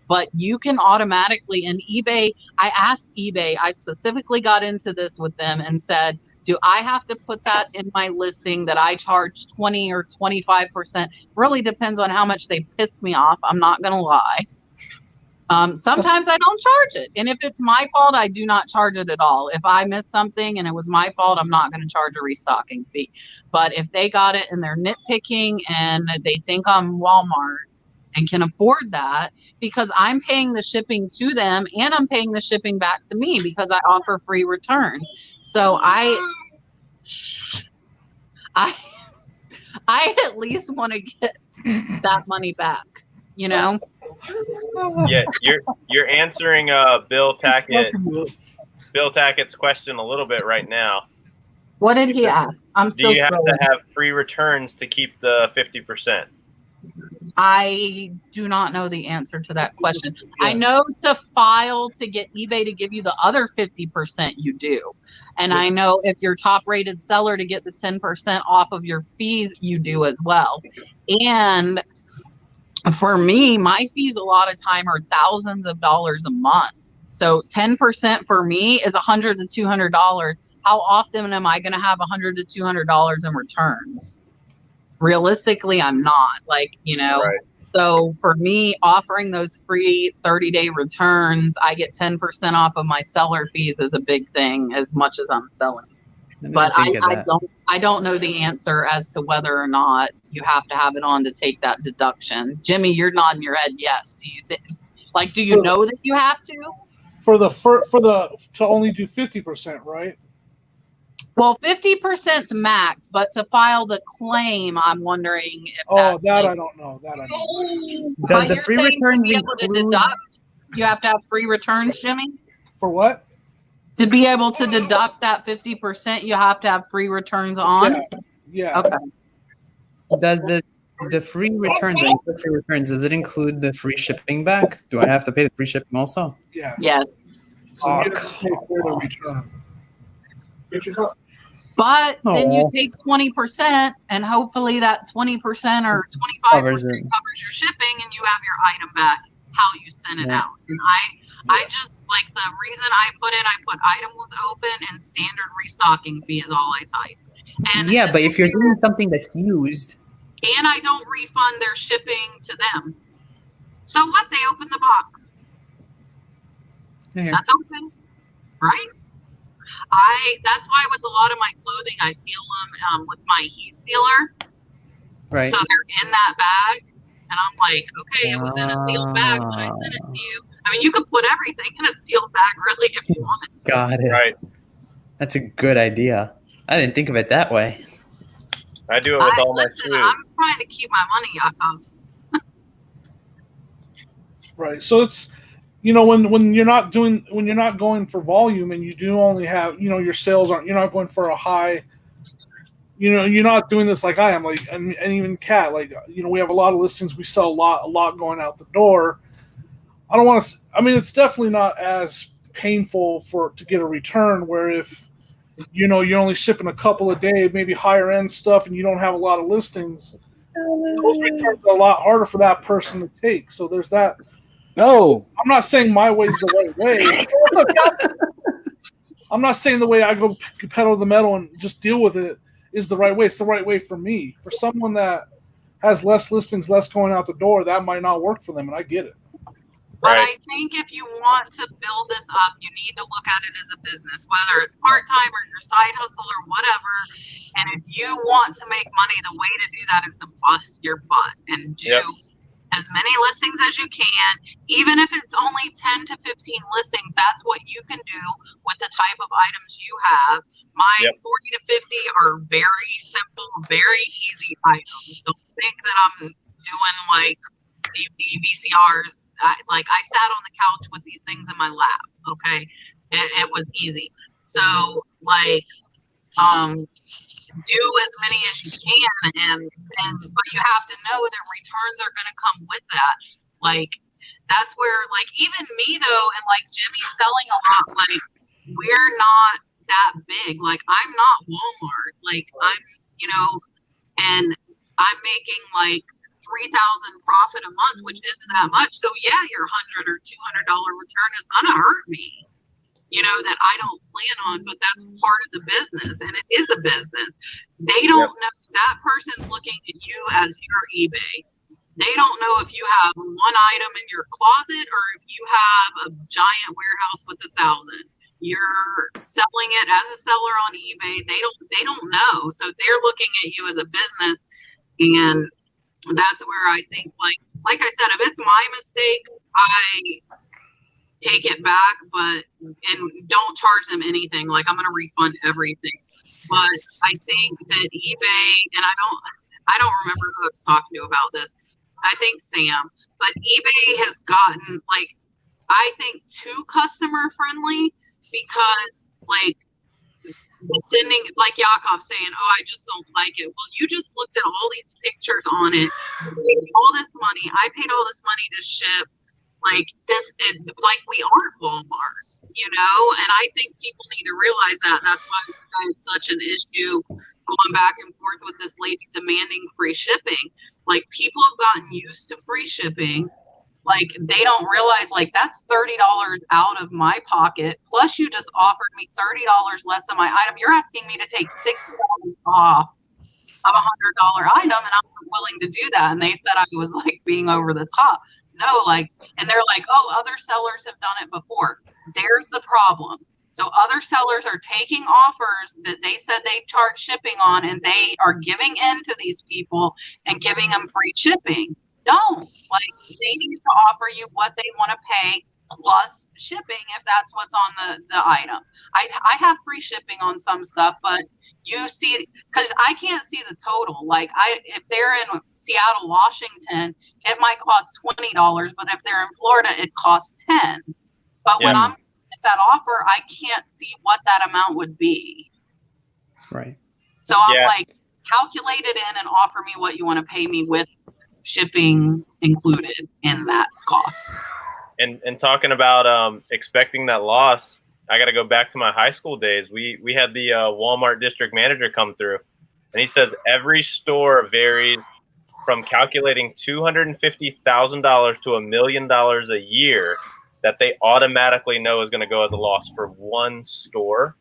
But you can automatically, and eBay, I asked eBay, I specifically got into this with them and said, Do I have to put that in my listing that I charge 20 or 25%? Really depends on how much they pissed me off. I'm not going to lie. Sometimes I don't charge it. And if it's my fault, I do not charge it at all. If I missed something and it was my fault, I'm not going to charge a restocking fee. But if they got it and they're nitpicking and they think I'm Walmart and can afford that, because I'm paying the shipping to them and I'm paying the shipping back to me because I offer free returns. So I at least want to get that money back, you know? Yeah, you're answering Bill Tackett's question a little bit right now. What did he ask? I'm still Do you have scrolling. to have free returns to keep the 50%? I do not know the answer to that question. I know to file to get eBay to give you the other 50%, you do. And I know if you're top rated seller to get the 10% off of your fees, you do as well. And for me, my fees a lot of time are thousands of dollars a month. So 10% for me is $100 to $200. How often am I going to have $100 to $200 in returns? Realistically, I'm not, like, you know. Right. So for me, offering those free 30-day returns, I get 10% off of my seller fees is a big thing as much as I'm selling. But I don't know the answer as to whether or not you have to have it on to take that deduction. Jimmy, you're nodding your head yes. Do you do you know that you have to? To only do 50%, right? Well, 50%'s max, but to file the claim, I'm wondering if that's that I don't know. That I don't know. Does the free returns to be able to deduct, you have to have free returns, Jimmy? For what? To be able to deduct that 50%, you have to have free returns on? Yeah. Okay. Does the free returns, does it include the free shipping back? Do I have to pay the free shipping also? Yeah. Yes. So you have to pay for the return. But then you take 20%, and hopefully that 20% or 25% covers your shipping, and you have your item back how you sent it out. And I just, like, the reason I put item was open and standard restocking fee is all I type. And yeah, but if you're doing something that's used, and I don't refund their shipping to them. So what? They open the box. That's open, right? That's why with a lot of my clothing, I seal them with my heat sealer. Right. So they're in that bag. And I'm like, okay, it was in a sealed bag when I sent it to you. I mean, you could put everything in a sealed bag, really, if you wanted to. Got it. Right. That's a good idea. I didn't think of it that way. I do it with all my food. I'm trying to keep my money, Yakov. Right. So it's, when you're not going for volume and you do only have, your sales you're not going for a high, you're not doing this like I am, like, and even Kat, like, we have a lot of listings, we sell a lot going out the door. I don't want to, it's definitely not as painful to get a return, where if, you're only shipping a couple a day, maybe higher end stuff, and you don't have a lot of listings, those returns are a lot harder for that person to take. So there's that. No, I'm not saying my way is the right way. I'm not saying the way I go pedal to the metal and just deal with it is the right way. It's the right way for me. For someone that has less listings, less going out the door, that might not work for them, and I get it. But I think if you want to build this up, you need to look at it as a business, whether it's part-time or your side hustle or whatever. And if you want to make money, the way to do that is to bust your butt and do as many listings as you can. Even if it's only 10 to 15 listings, that's what you can do with the type of items you have. My 40 to 50 are very simple, very easy items. Don't think that I'm doing like DVD, VCRs. I sat on the couch with these things in my lap. Okay, it was easy. So do as many as you can, but you have to know that returns are going to come with that. Like, that's where, like, even me though, and like Jimmy's selling a lot. Like, we're not that big. Like, I'm not Walmart. Like, I'm, and I'm making like $3,000 profit a month, which isn't that much. So yeah, your $100 or $200 return is gonna hurt me. that I don't plan on, but that's part of the business, and it is a business. They don't know that person's looking at you as your eBay. They don't know if you have one item in your closet or if you have a giant warehouse with 1,000. You're selling it as a seller on eBay. They don't know. So they're looking at you as a business, and that's where I think, like I said, if it's my mistake, I take it back, and don't charge them anything. Like, I'm going to refund everything. But I think that eBay, and I don't remember who I was talking to about this. I think Sam, but eBay has gotten, I think, too customer friendly, because it's sending, like Yakov saying, oh, I just don't like it. Well, you just looked at all these pictures on it, paid all this money. I paid all this money to ship. We aren't Walmart, and I think people need to realize that. That's why we had such an issue going back and forth with this lady demanding free shipping. People have gotten used to free shipping. They don't realize, that's $30 out of my pocket, plus you just offered me $30 less on my item. You're asking me to take $60 off of a $100 item, and I'm willing to do that. And they said I was being over the top. No, and they're like, oh, other sellers have done it before. There's the problem. So other sellers are taking offers that they said they charge shipping on, and they are giving in to these people and giving them free shipping. Don't. They need to offer you what they want to pay plus shipping if that's what's on the item. I have free shipping on some stuff, but you see, because I can't see the total. If they're in Seattle, Washington, it might cost $20, but if they're in Florida, it costs $10. But when I'm at that offer, I can't see what that amount would be. Right. So I'm calculate it in and offer me what you want to pay me with shipping included in that cost. And talking about expecting that loss, I got to go back to my high school days. We had the Walmart district manager come through, and he says every store varies from calculating $250,000 to $1 million a year that they automatically know is going to go as a loss for one store.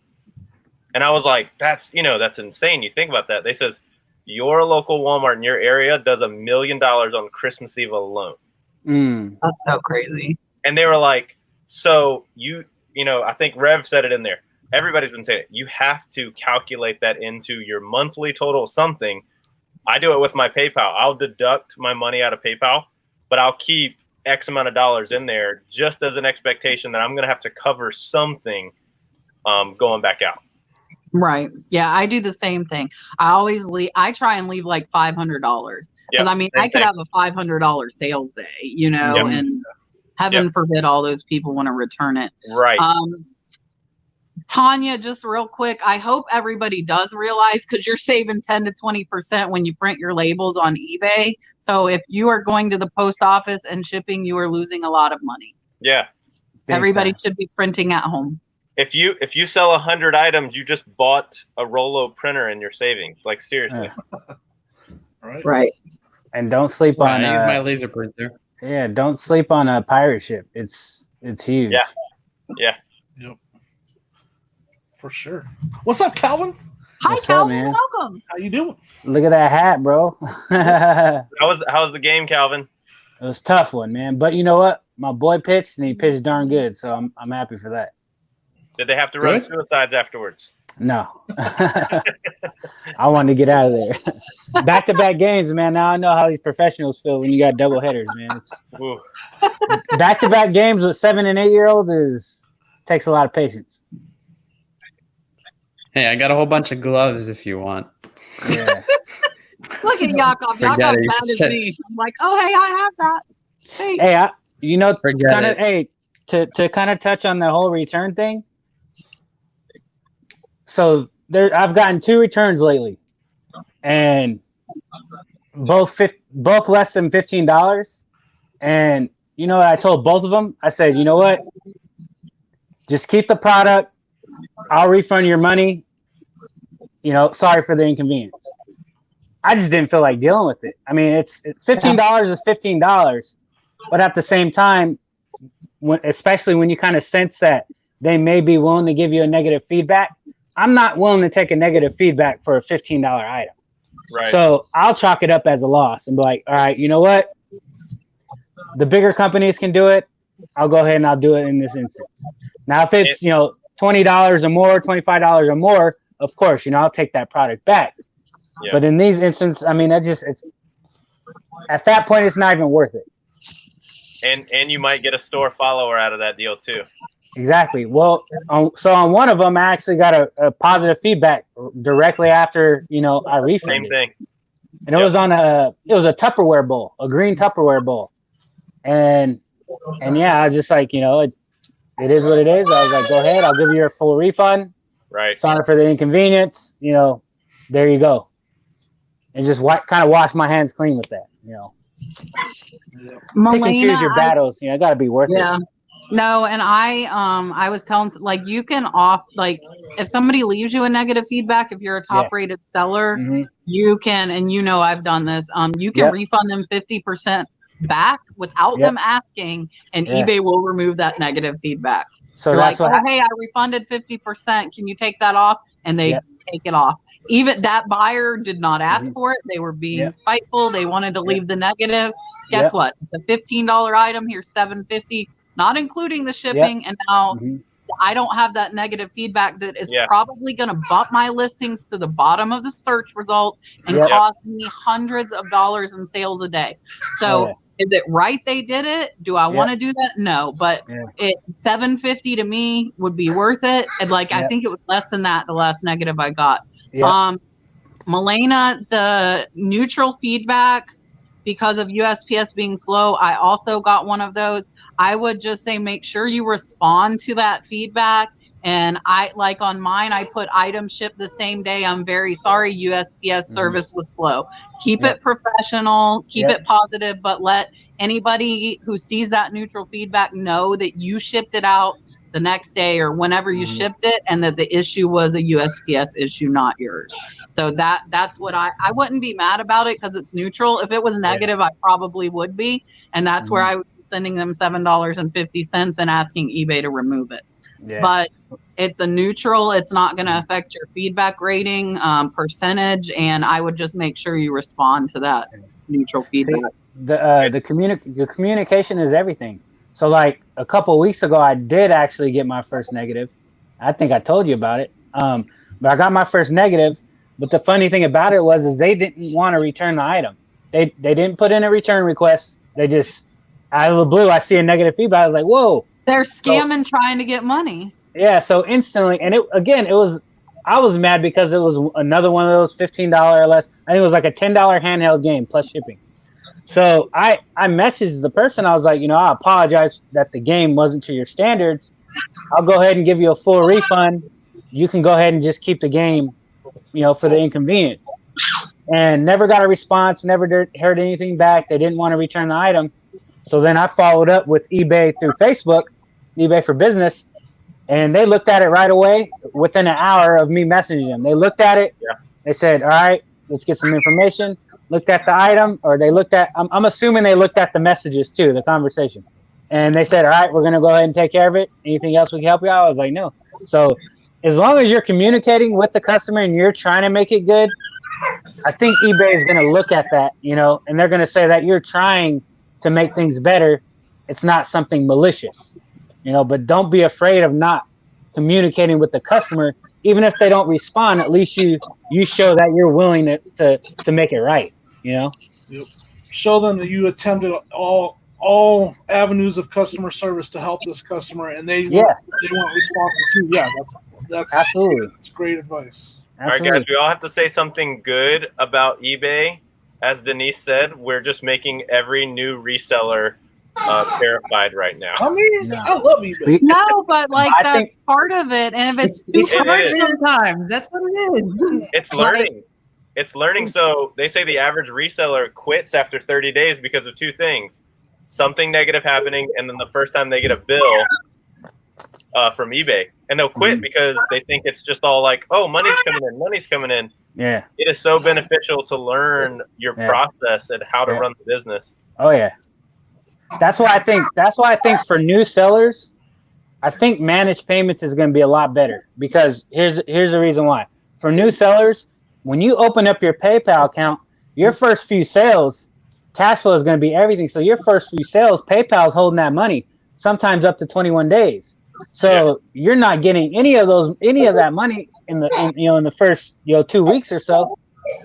And I was like, that's insane. You think about that. They says your local Walmart in your area does $1 million on Christmas Eve alone. That's so crazy. And they were like, so I think Rev said it in there. Everybody's been saying it. You have to calculate that into your monthly total something. I do it with my PayPal. I'll deduct my money out of PayPal, but I'll keep X amount of dollars in there just as an expectation that I'm going to have to cover something going back out. Right. Yeah, I do the same thing. I try and leave $500. Because I could have a $500 sales day, and heaven forbid all those people want to return it. Right. Tanya, just real quick, I hope everybody does realize, because you're saving 10 to 20% when you print your labels on eBay. So if you are going to the post office and shipping, you are losing a lot of money. Yeah. Everybody should be printing at home. If you sell 100 items, you just bought a Rollo printer in your savings. Seriously. Right. And don't sleep on. I use my laser printer. Yeah, don't sleep on a pirate ship. It's huge. Yeah. Yep. For sure. What's up, Calvin? Hi, Calvin. Welcome. How you doing? Look at that hat, bro. How's the game, Calvin? It was a tough one, man. But you know what? My boy pitched, and he pitched darn good. So I'm happy for that. Did they have to run suicides afterwards? No. I wanted to get out of there. Back-to-back games, man. Now I know how these professionals feel when you got double headers, man. Back-to-back games with 7 and 8 year olds takes a lot of patience. Hey, I got a whole bunch of gloves if you want. Yeah. Look at Yakov. Yakov bad as me. I'm like, oh, hey, I have that. Hey, to kind of touch on the whole return thing. So I've gotten 2 returns lately, and both less than $15. And I told both of them, I said, you know what? Just keep the product. I'll refund your money. Sorry for the inconvenience. I just didn't feel like dealing with it. I mean, it's $15 is $15, but at the same time, especially when you kind of sense that they may be willing to give you a negative feedback. I'm not willing to take a negative feedback for a $15 item. Right. So I'll chalk it up as a loss and be like, all right, you know what? The bigger companies can do it. I'll go ahead and I'll do it in this instance. Now, if it's, you know, $20 or more, $25 or more, of course, you know, I'll take that product back. Yeah. But in these instances, I mean, it's at that point, it's not even worth it. And you might get a store follower out of that deal too. Exactly. Well, so on one of them, I actually got a positive feedback directly after, you know, I refunded. Same thing. And it was on a Tupperware bowl, a green Tupperware bowl. And yeah, I was just like, you know, it is what it is. I was like, go ahead, I'll give you your full refund. Right. Sorry for the inconvenience. You know, there you go. And just kind of wash my hands clean with that, you know. Pick and choose your battles. You know, got to be worth it. No, and I was telling, like, you can if somebody leaves you a negative feedback, if you're a top rated seller, you can, and you know, I've done this, you can refund them 50% back without them asking, and eBay will remove that negative feedback. So you're that's like, hey, I refunded 50%. Can you take that off? And they take it off. Even that buyer did not ask for it. They were being spiteful. They wanted to leave the negative. Guess what? It's a $15 item. Here's $7.50, not including the shipping. And now I don't have that negative feedback that is probably going to bump my listings to the bottom of the search results and cost me hundreds of dollars in sales a day. So is it right they did it? Do I want to do that? No, but it $7.50 to me would be worth it. And like I think it was less than that, the last negative I got. Milena, the neutral feedback because of USPS being slow, I also got one of those. I would just say make sure you respond to that feedback. And I, like on mine, I put item shipped the same day. I'm very sorry, USPS service was slow. Keep it professional, keep it positive, but let anybody who sees that neutral feedback know that you shipped it out the next day or whenever you shipped it, and that the issue was a USPS issue, not yours. So that's what I wouldn't be mad about it because it's neutral. If it was negative, I probably would be. And that's where I would be sending them $7.50 and asking eBay to remove it. But it's a neutral. It's not going to affect your feedback rating percentage. And I would just make sure you respond to that neutral feedback. The communication is everything. So like a couple of weeks ago, I did actually get my first negative. I think I told you about it. But I got my first negative. But the funny thing about it is they didn't want to return the item. They didn't put in a return request. They just, out of the blue, I see a negative feedback. I was like, whoa. They're scamming, trying to get money. Yeah, so instantly, and I was mad because it was another one of those $15 or less. I think it was like a $10 handheld game plus shipping. So I messaged the person. I was like, you know, I apologize that the game wasn't to your standards. I'll go ahead and give you a full refund. You can go ahead and just keep the game, you know, for the inconvenience. And never got a response, never heard anything back. They didn't want to return the item. So then I followed up with eBay through Facebook, eBay for Business, and they looked at it right away within an hour of me messaging them. They looked at it. They said, all right, let's get some information. Looked at the item, or they looked at, I'm assuming they looked at the messages too, the conversation. And they said, all right, we're going to go ahead and take care of it. Anything else we can help you out? I was like, no. So as long as you're communicating with the customer and you're trying to make it good, I think eBay is going to look at that, you know, and they're going to say that you're trying to make things better. It's not something malicious, you know, but don't be afraid of not communicating with the customer. Even if they don't respond, at least you show that you're willing to make it right, you know? Yep. Show them that you attempted all avenues of customer service to help this customer, and they weren't responsive to. Yeah, that's absolutely. That's great advice. All right, guys, we all have to say something good about eBay. As Denise said, we're just making every new reseller terrified right now. I mean, I love eBay. No, but like that's part of it. And if it's hard sometimes, that's what it is. It's learning. It's learning. So they say the average reseller quits after 30 days because of two things: something negative happening, and then the first time they get a bill from eBay, and they'll quit because they think it's just all like, oh, money's coming in. Yeah. It is so beneficial to learn your process and how to run the business. Oh yeah. That's why I think for new sellers, I think managed payments is going to be a lot better because here's the reason why. For new sellers, when you open up your PayPal account, your first few sales, cash flow is going to be everything. So your first few sales, PayPal's holding that money, sometimes up to 21 days. So you're not getting any of that money in the first 2 weeks or so.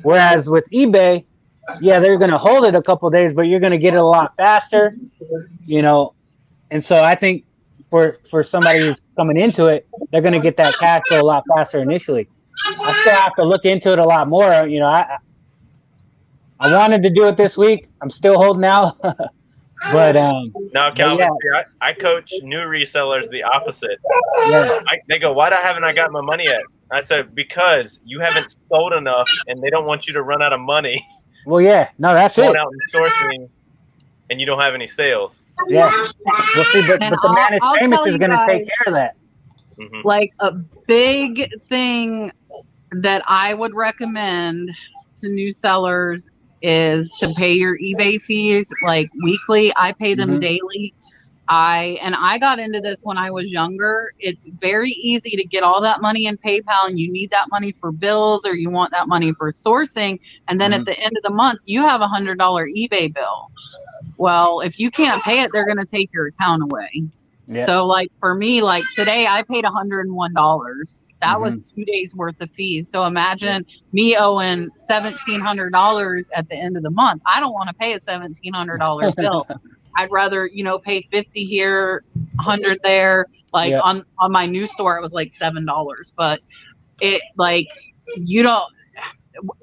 Whereas with eBay, they're going to hold it a couple of days, but you're going to get it a lot faster, And so I think for somebody who's coming into it, they're going to get that cash flow a lot faster initially. I still have to look into it a lot more. I wanted to do it this week. I'm still holding out. But no, Calvin, I coach new resellers the opposite. Yeah. They go, why haven't I got my money yet? I said, because you haven't sold enough and they don't want you to run out of money. Well, yeah. No, that's going it. out and sourcing and you don't have any sales. Yeah. Well, see, but the managed payments is going to take care of that. Mm-hmm. Like a big thing that I would recommend to new sellers is to pay your eBay fees like weekly. I pay them daily. I got into this when I was younger. It's very easy to get all that money in PayPal, and you need that money for bills or you want that money for sourcing. And then at the end of the month, you have $100 eBay bill. Well, if you can't pay it, they're going to take your account away. Yeah. So like for me, like today I paid $101. That was 2 days worth of fees. So imagine me owing $1,700 at the end of the month. I don't want to pay a $1,700 bill. I'd rather, pay 50 here, 100 there. Like on my new store, it was like $7. But it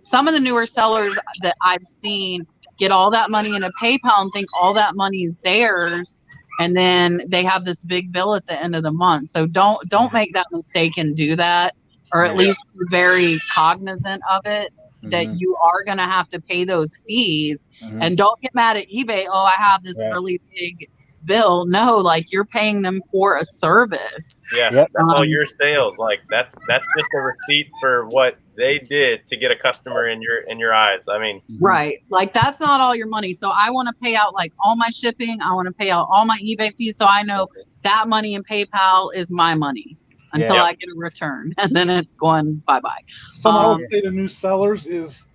some of the newer sellers that I've seen get all that money in a PayPal and think all that money is theirs. And then they have this big bill at the end of the month. So don't make that mistake and do that, or at least be very cognizant of it, that you are going to have to pay those fees. And don't get mad at eBay. Oh, I have this really big bill. No, like you're paying them for a service. Yeah, that's all your sales. Like that's just a receipt for what they did to get a customer in your eyes. I mean, right. Like that's not all your money. So I want to pay out like all my shipping. I want to pay out all my eBay fees. So I know that money in PayPal is my money until I get a return, and then it's going bye-bye. Something I would say to new sellers is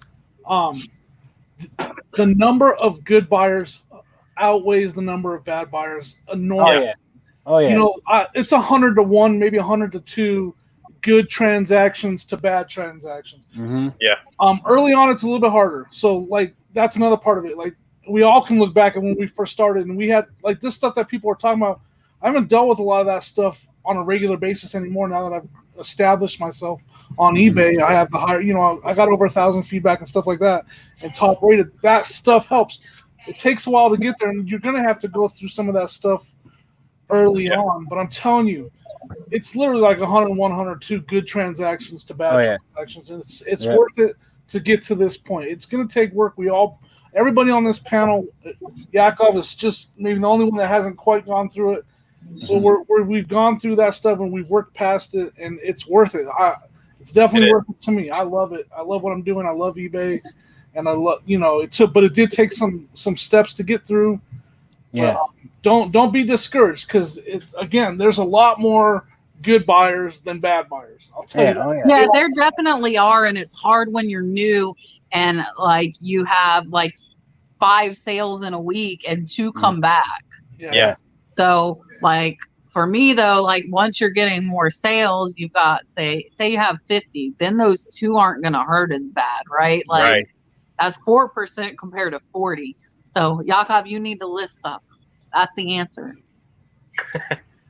the number of good buyers outweighs the number of bad buyers enormously. Oh yeah. It's 100 to 1, maybe 100 to 2 good transactions to bad transactions. Early on, it's a little bit harder. So like that's another part of it. Like we all can look back at when we first started, and we had like this stuff that people are talking about. I haven't dealt with a lot of that stuff on a regular basis anymore. Now that I've established myself on eBay, I have the higher. I got over 1,000 feedback and stuff like that, and top rated. That stuff helps. It takes a while to get there, and you're going to have to go through some of that stuff early on. But I'm telling you, it's literally like 101, 102 good transactions to bad transactions, and it's worth it to get to this point. It's going to take work. Everybody on this panel, Yakov is just maybe the only one that hasn't quite gone through it. But we've gone through that stuff and we've worked past it, and it's worth it. It's definitely worth it to me. I love it. I love what I'm doing. I love eBay. And I love, but it did take some steps to get through. Yeah. Don't be discouraged because again, there's a lot more good buyers than bad buyers. I'll tell you that. Yeah, there definitely are, and it's hard when you're new and like you have like 5 sales in a week and 2 come back. Yeah. So like for me though, like once you're getting more sales, you've got say you have 50, then those 2 aren't going to hurt as bad, right? Like that's 4% compared to 40. So Yakov, you need to list up. That's the answer.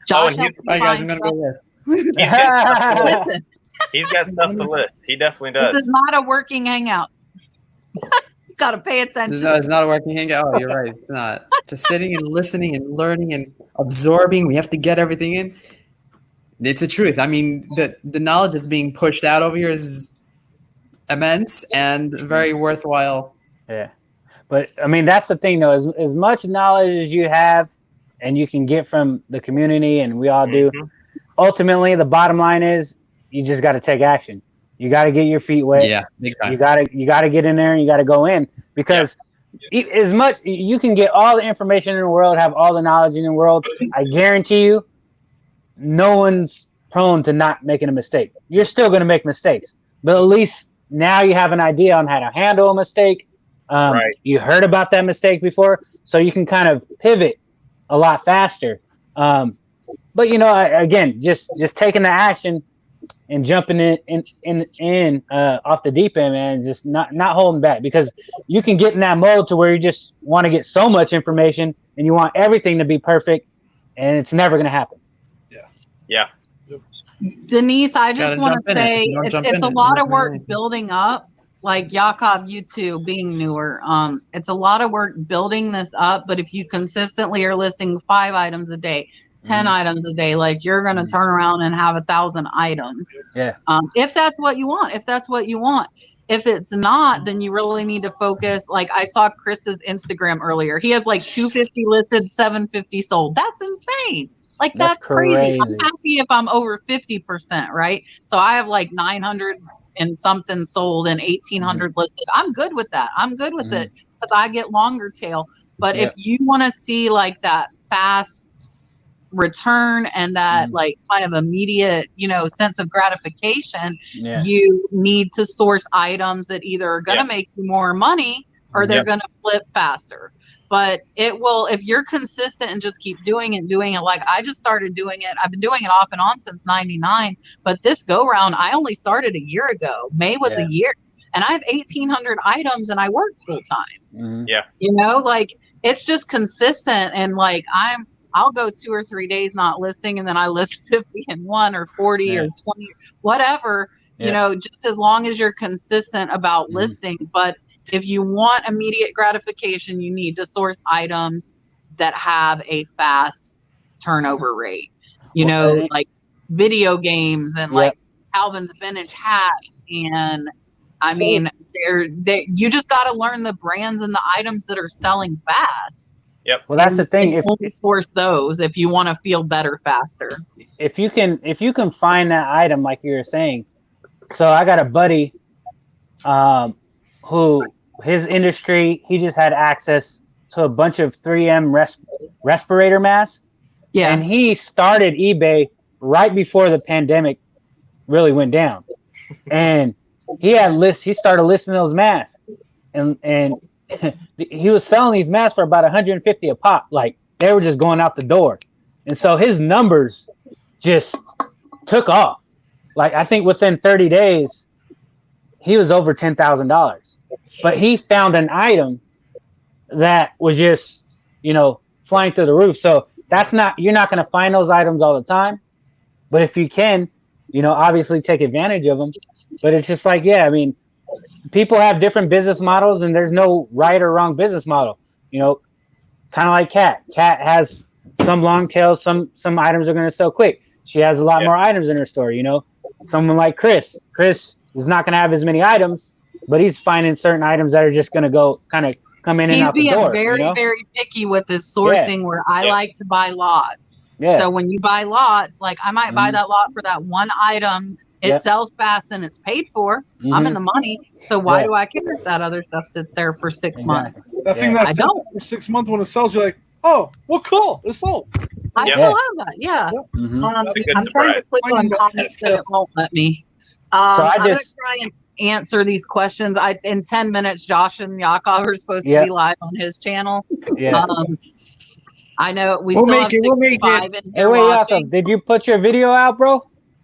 Josh, all right, guys, I'm gonna go list. Listen, he's got stuff to list. He definitely does. This is not a working hangout. You gotta pay attention. It's not a working hangout. Oh, you're right. It's not. Just sitting and listening and learning and absorbing. We have to get everything in. It's the truth. I mean, the knowledge that's being pushed out over here is immense and very worthwhile. Yeah. But I mean, that's the thing though, as much knowledge as you have and you can get from the community, and we all do, ultimately the bottom line is you just got to take action. You got to get your feet wet. Yeah, big time. You got to get in there and you got to go in, because as much you can get all the information in the world, have all the knowledge in the world, I guarantee you no one's prone to not making a mistake. You're still going to make mistakes, but at least now you have an idea on how to handle a mistake. Right. You heard about that mistake before, so you can kind of pivot a lot faster. But you know, again, just taking the action and jumping in off the deep end, man, just not holding back, because you can get in that mode to where you just want to get so much information and you want everything to be perfect, and it's never going to happen. Yeah. Denise, I just want to say it's a lot of work Right. building up. Like Yakov, you too, being newer. It's a lot of work building this up, but if you consistently are listing 5 items a day, 10 items a day, like you're going to turn around and have 1,000 items. Yeah. If that's what you want. If it's not, then you really need to focus. Like I saw Chris's Instagram earlier. He has like 250 listed, 750 sold. That's insane. Like that's crazy. I'm happy if I'm over 50%, right? So I have like 900 and something sold and 1,800 listed. I'm good with that. I'm good with it because I get longer tail. But if you want to see like that fast return and that like kind of immediate, you know, sense of gratification, you need to source items that either are going to make you more money or they're going to flip faster. But it will, if you're consistent and just keep doing it, like I just started doing it. I've been doing it off and on since 99, but this go round, I only started a year ago. May was a year, and I have 1,800 items and I work full time. Yeah. You know, like it's just consistent. And like, I'll go 2 or 3 days not listing, and then I list 50 in one or 40 or 20, whatever, you know, just as long as you're consistent about listing. But if you want immediate gratification, you need to source items that have a fast turnover rate, you know, like video games and like Calvin's vintage hats. And I mean, you just got to learn the brands and the items that are selling fast. Yep. Well, that's the thing. If only source those if you want to feel better faster. If you can find that item, like you were saying. So I got a buddy, who his industry, he just had access to a bunch of 3M respirator masks. Yeah. And he started eBay right before the pandemic really went down. And he started listing those masks. And he was selling these masks for about 150 a pop. Like they were just going out the door. And so his numbers just took off. Like I think within 30 days, he was over $10,000. But he found an item that was just, you know, flying through the roof. So you're not going to find those items all the time. But if you can, you know, obviously take advantage of them. But it's just like, I mean, people have different business models and there's no right or wrong business model. You know, kind of like Kat. Kat has some long tails, some items are going to sell quick. She has a lot more items in her store, you know. Someone like Chris is not going to have as many items, but he's finding certain items that are just going to come in and out the door. He's being very, very picky with his sourcing where I like to buy lots. Yeah. So when you buy lots, like I might buy that lot for that one item. It sells fast and it's paid for. I'm in the money. So why do I care if that other stuff sits there for 6 months? That thing that sits for 6 months, when it sells, you're like, oh, well, cool. It's sold. I still have that. Yeah. I'm trying to click on comments and it won't let me. I'm going to try and answer these questions. In 10 minutes, Josh and Yakov are supposed to be live on his channel. Yeah. I know we'll make it. Hey, wait, Yakov, did you put your video out, bro?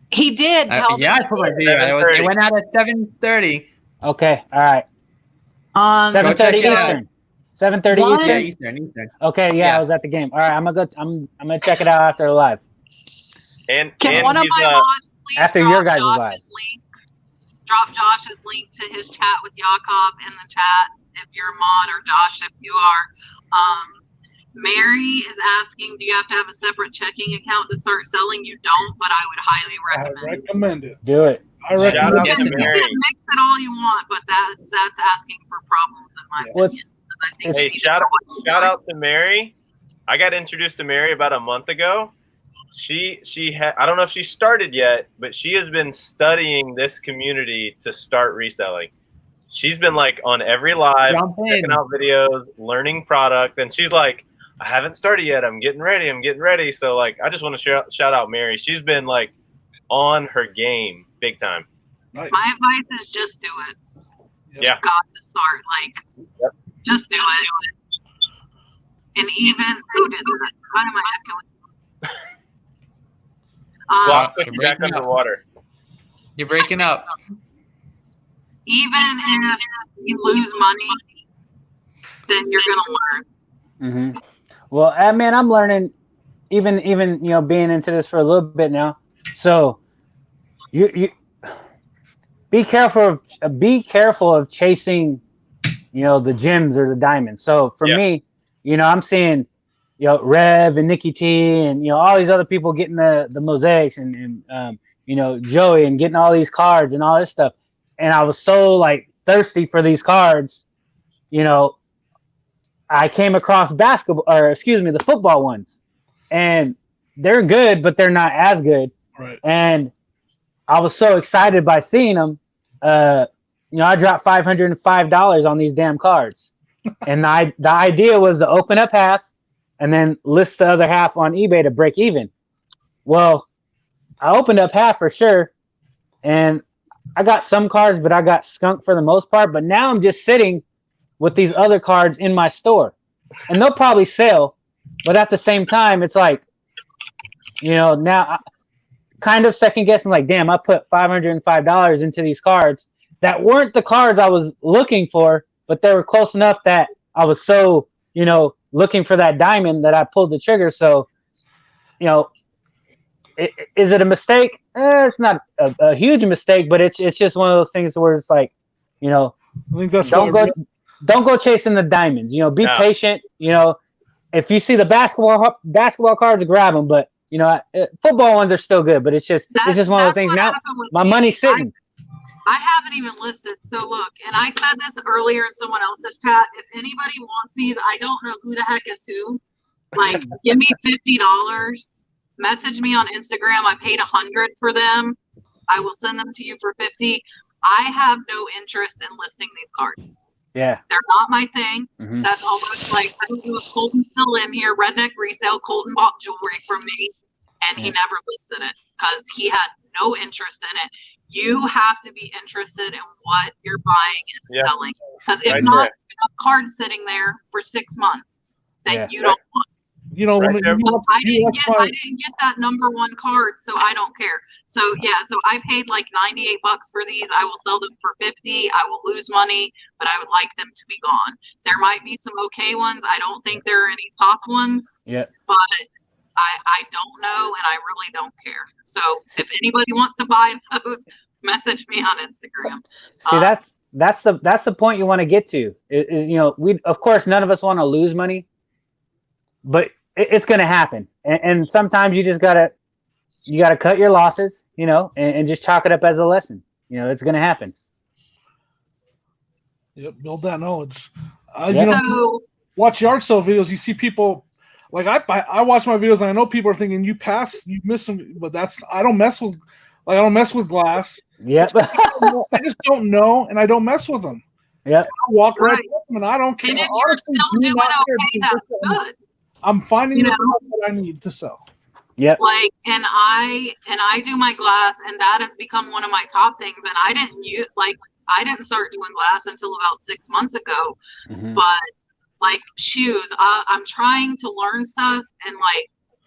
He did. I put my video out. It went out at 7:30. Okay. All right. 7:30 Eastern. 7:30 Eastern. Okay. Yeah, I was at the game. All right. I'm gonna check it out after the live. And one of my mods please after your guys' live? Drop Josh's link to his chat with Yakov in the chat if you're a mod, or Josh if you are. Mary is asking, do you have to have a separate checking account to start selling? You don't, but I would highly recommend it. I recommend it. Do it. I recommend it. You can mix it all you want, but that's asking for problems in my opinion. Hey, shout out to Mary. I got introduced to Mary about a month ago. She had, I don't know if she started yet, but she has been studying this community to start reselling. She's been like on every live, checking out videos, learning product, and she's like, I haven't started yet. I'm getting ready. So like, I just want to shout out Mary. She's been like on her game big time. Nice. My advice is just do it. Yeah. You've got to start. Like, just do it. And even who did that? Why am I echoing? Block put you back underwater. You're breaking up. Even if you lose money, then you're gonna learn. Mm-hmm. Well, man, I'm learning. Even being into this for a little bit now. So, you be careful of chasing, the gems or the diamonds. So for me, I'm seeing, Rev and Nikki T and all these other people getting the mosaics and Joey and getting all these cards and all this stuff. And I was so like thirsty for these cards, I came across the football ones, and they're good, but they're not as good. Right. And I was so excited by seeing them. I dropped $505 on these damn cards. And the idea was to open up half and then list the other half on eBay to break even. Well, I opened up half for sure. And I got some cards, but I got skunked for the most part. But now I'm just sitting with these other cards in my store. And they'll probably sell. But at the same time, it's like, now kind of second guessing, like, damn, I put $505 into these cards that weren't the cards I was looking for, but they were close enough that I was so, looking for that diamond that I pulled the trigger. So, is it a mistake? It's not a huge mistake, but it's just one of those things where it's like, I think that's don't go chasing the diamonds. Be patient. If you see the basketball cards, grab them. But football ones are still good. But it's just one of the things. Now my money's sitting. I haven't even listed. So look, and I said this earlier in someone else's chat. If anybody wants these, I don't know who the heck is who. Like, give me $50. Message me on Instagram. I paid $100 for them. I will send them to you for $50. I have no interest in listing these cards. Yeah, they're not my thing. Mm-hmm. That's almost like, I don't know if Colton's still in here. Redneck Resale. Colton bought jewelry from me, and he never listed it because he had no interest in it. You have to be interested in what you're buying and selling, because if not, you have cards sitting there for 6 months that you don't want. I didn't get that number one card, so I don't care. So I paid like $98 for these. I will sell them for $50. I will lose money, but I would like them to be gone. There might be some okay ones. I don't think there are any top ones. Yeah. But I don't know, and I really don't care. So if anybody wants to buy those, message me on Instagram. See, that's the point you want to get to. We, of course, none of us want to lose money, but it's going to happen. And sometimes you just gotta cut your losses, and just chalk it up as a lesson. It's going to happen. Yep. Build that knowledge. Watch yard sale videos. You see people, like I watch my videos and I know people are thinking you miss them, but I don't mess with glass. Yep. I just don't know, and I don't mess with them. Yep. I walk right up them, and I don't care. And if you're still doing okay, that's good. I'm finding the stuff that I need to sell. Yep. Like, and I do my glass, and that has become one of my top things. And I didn't start doing glass until about 6 months ago. Mm-hmm. But like shoes, I'm trying to learn stuff, and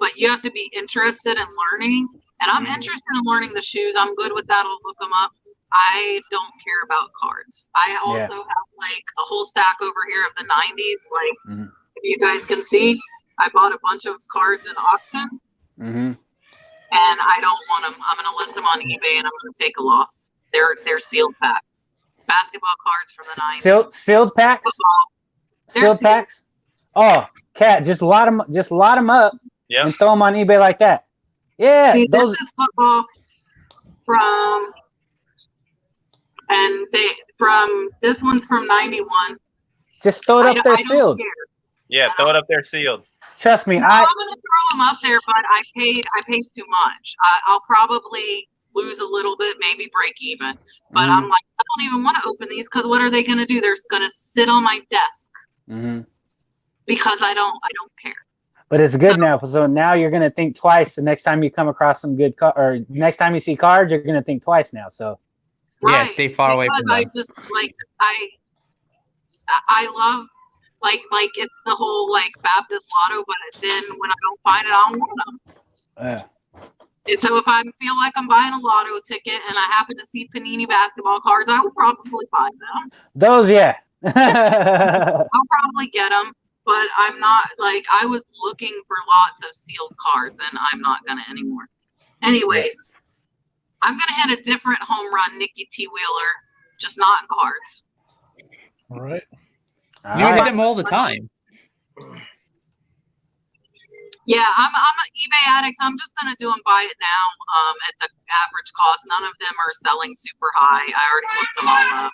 but you have to be interested in learning. And I'm interested in learning the shoes. I'm good with that. I'll look them up. I don't care about cards. I also have like a whole stack over here of the 90s. If you guys can see, I bought a bunch of cards in auction. Mm-hmm. And I don't want them. I'm going to list them on eBay, and I'm going to take a loss. They're sealed packs. Basketball cards from the 90s. Sealed packs? Sealed packs? Oh, Cat, just lot them up and throw them on eBay like that. Yeah, see, this is football this one's from 91. Just throw it up there sealed. Yeah, throw it up there sealed. Trust me, I'm gonna throw them up there, but I paid too much. I'll probably lose a little bit, maybe break even. But I'm like, I don't even want to open these because what are they gonna do? They're gonna sit on my desk because I don't care. But it's good now. So now you're gonna think twice the next time you come across some good or next time you see cards, you're gonna think twice now. So yeah, stay far away from them. I just like I love like it's the whole like Baptist lotto, but then when I don't find it, I don't want them. And so if I feel like I'm buying a lotto ticket and I happen to see Panini basketball cards, I will probably buy them. Those, yeah. I'll probably get them, but I'm not like I was looking for lots of sealed cards, and I'm not gonna anymore. Anyways, I'm gonna hit a different home run, Nikki T. Wheeler, just not in cards. All right. You hit them all the time. Yeah, I'm an eBay addict. I'm just gonna do them buy it now at the average cost. None of them are selling super high. I already looked them all up.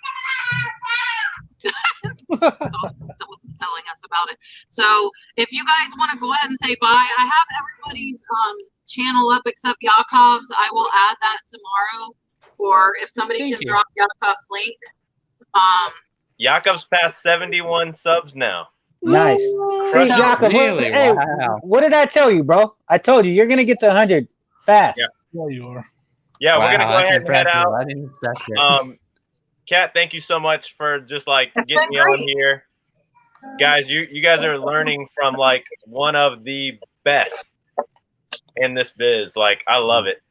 Someone's telling us about it. So if you guys want to go ahead and say bye, I have everybody's channel up except Yakov's. I will add that tomorrow, or if somebody can drop Yakov's link. Yakov's past 71 subs now. Nice. See, Yakov, really? hey, wow. What did I tell you, bro? I told you you're gonna get to 100 fast. Yeah. Yeah, you are. Yeah, we're gonna go ahead and impressive. head out. I didn't expect it. Kat, thank you so much for just like getting me on here. Guys, you guys are learning from like one of the best in this biz. Like, I love it.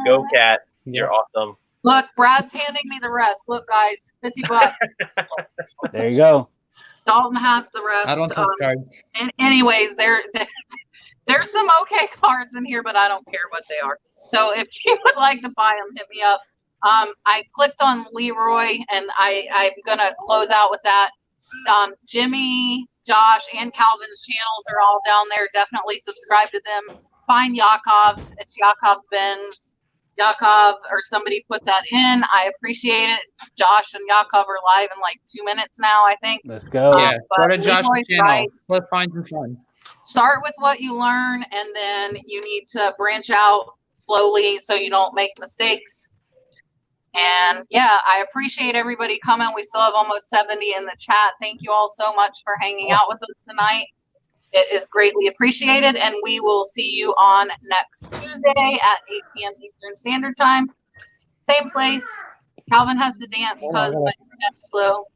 Go, Kat. You're awesome. Look, Brad's handing me the rest. Look, guys, $50. There you go. Dalton has the rest. I don't touch cards. And anyways, there's some okay cards in here, but I don't care what they are. So if you would like to buy them, hit me up. I clicked on Leroy, and I'm gonna close out with that. Jimmy, Josh, and Calvin's channels are all down there. Definitely subscribe to them. Find Yakov. It's Yakov Benz. Yakov or somebody put that in. I appreciate it. Josh and Yakov are live in like 2 minutes now, I think. Let's go. Yeah, go to Josh's channel. Right. Let's find some fun. Start with what you learn, and then you need to branch out slowly so you don't make mistakes. And yeah, I appreciate everybody coming. We still have almost 70 in the chat. Thank you all so much for hanging out with us tonight. It is greatly appreciated, and we will see you on next Tuesday at 8 p.m. Eastern Standard Time. Same place. Calvin has to dance because my internet's slow.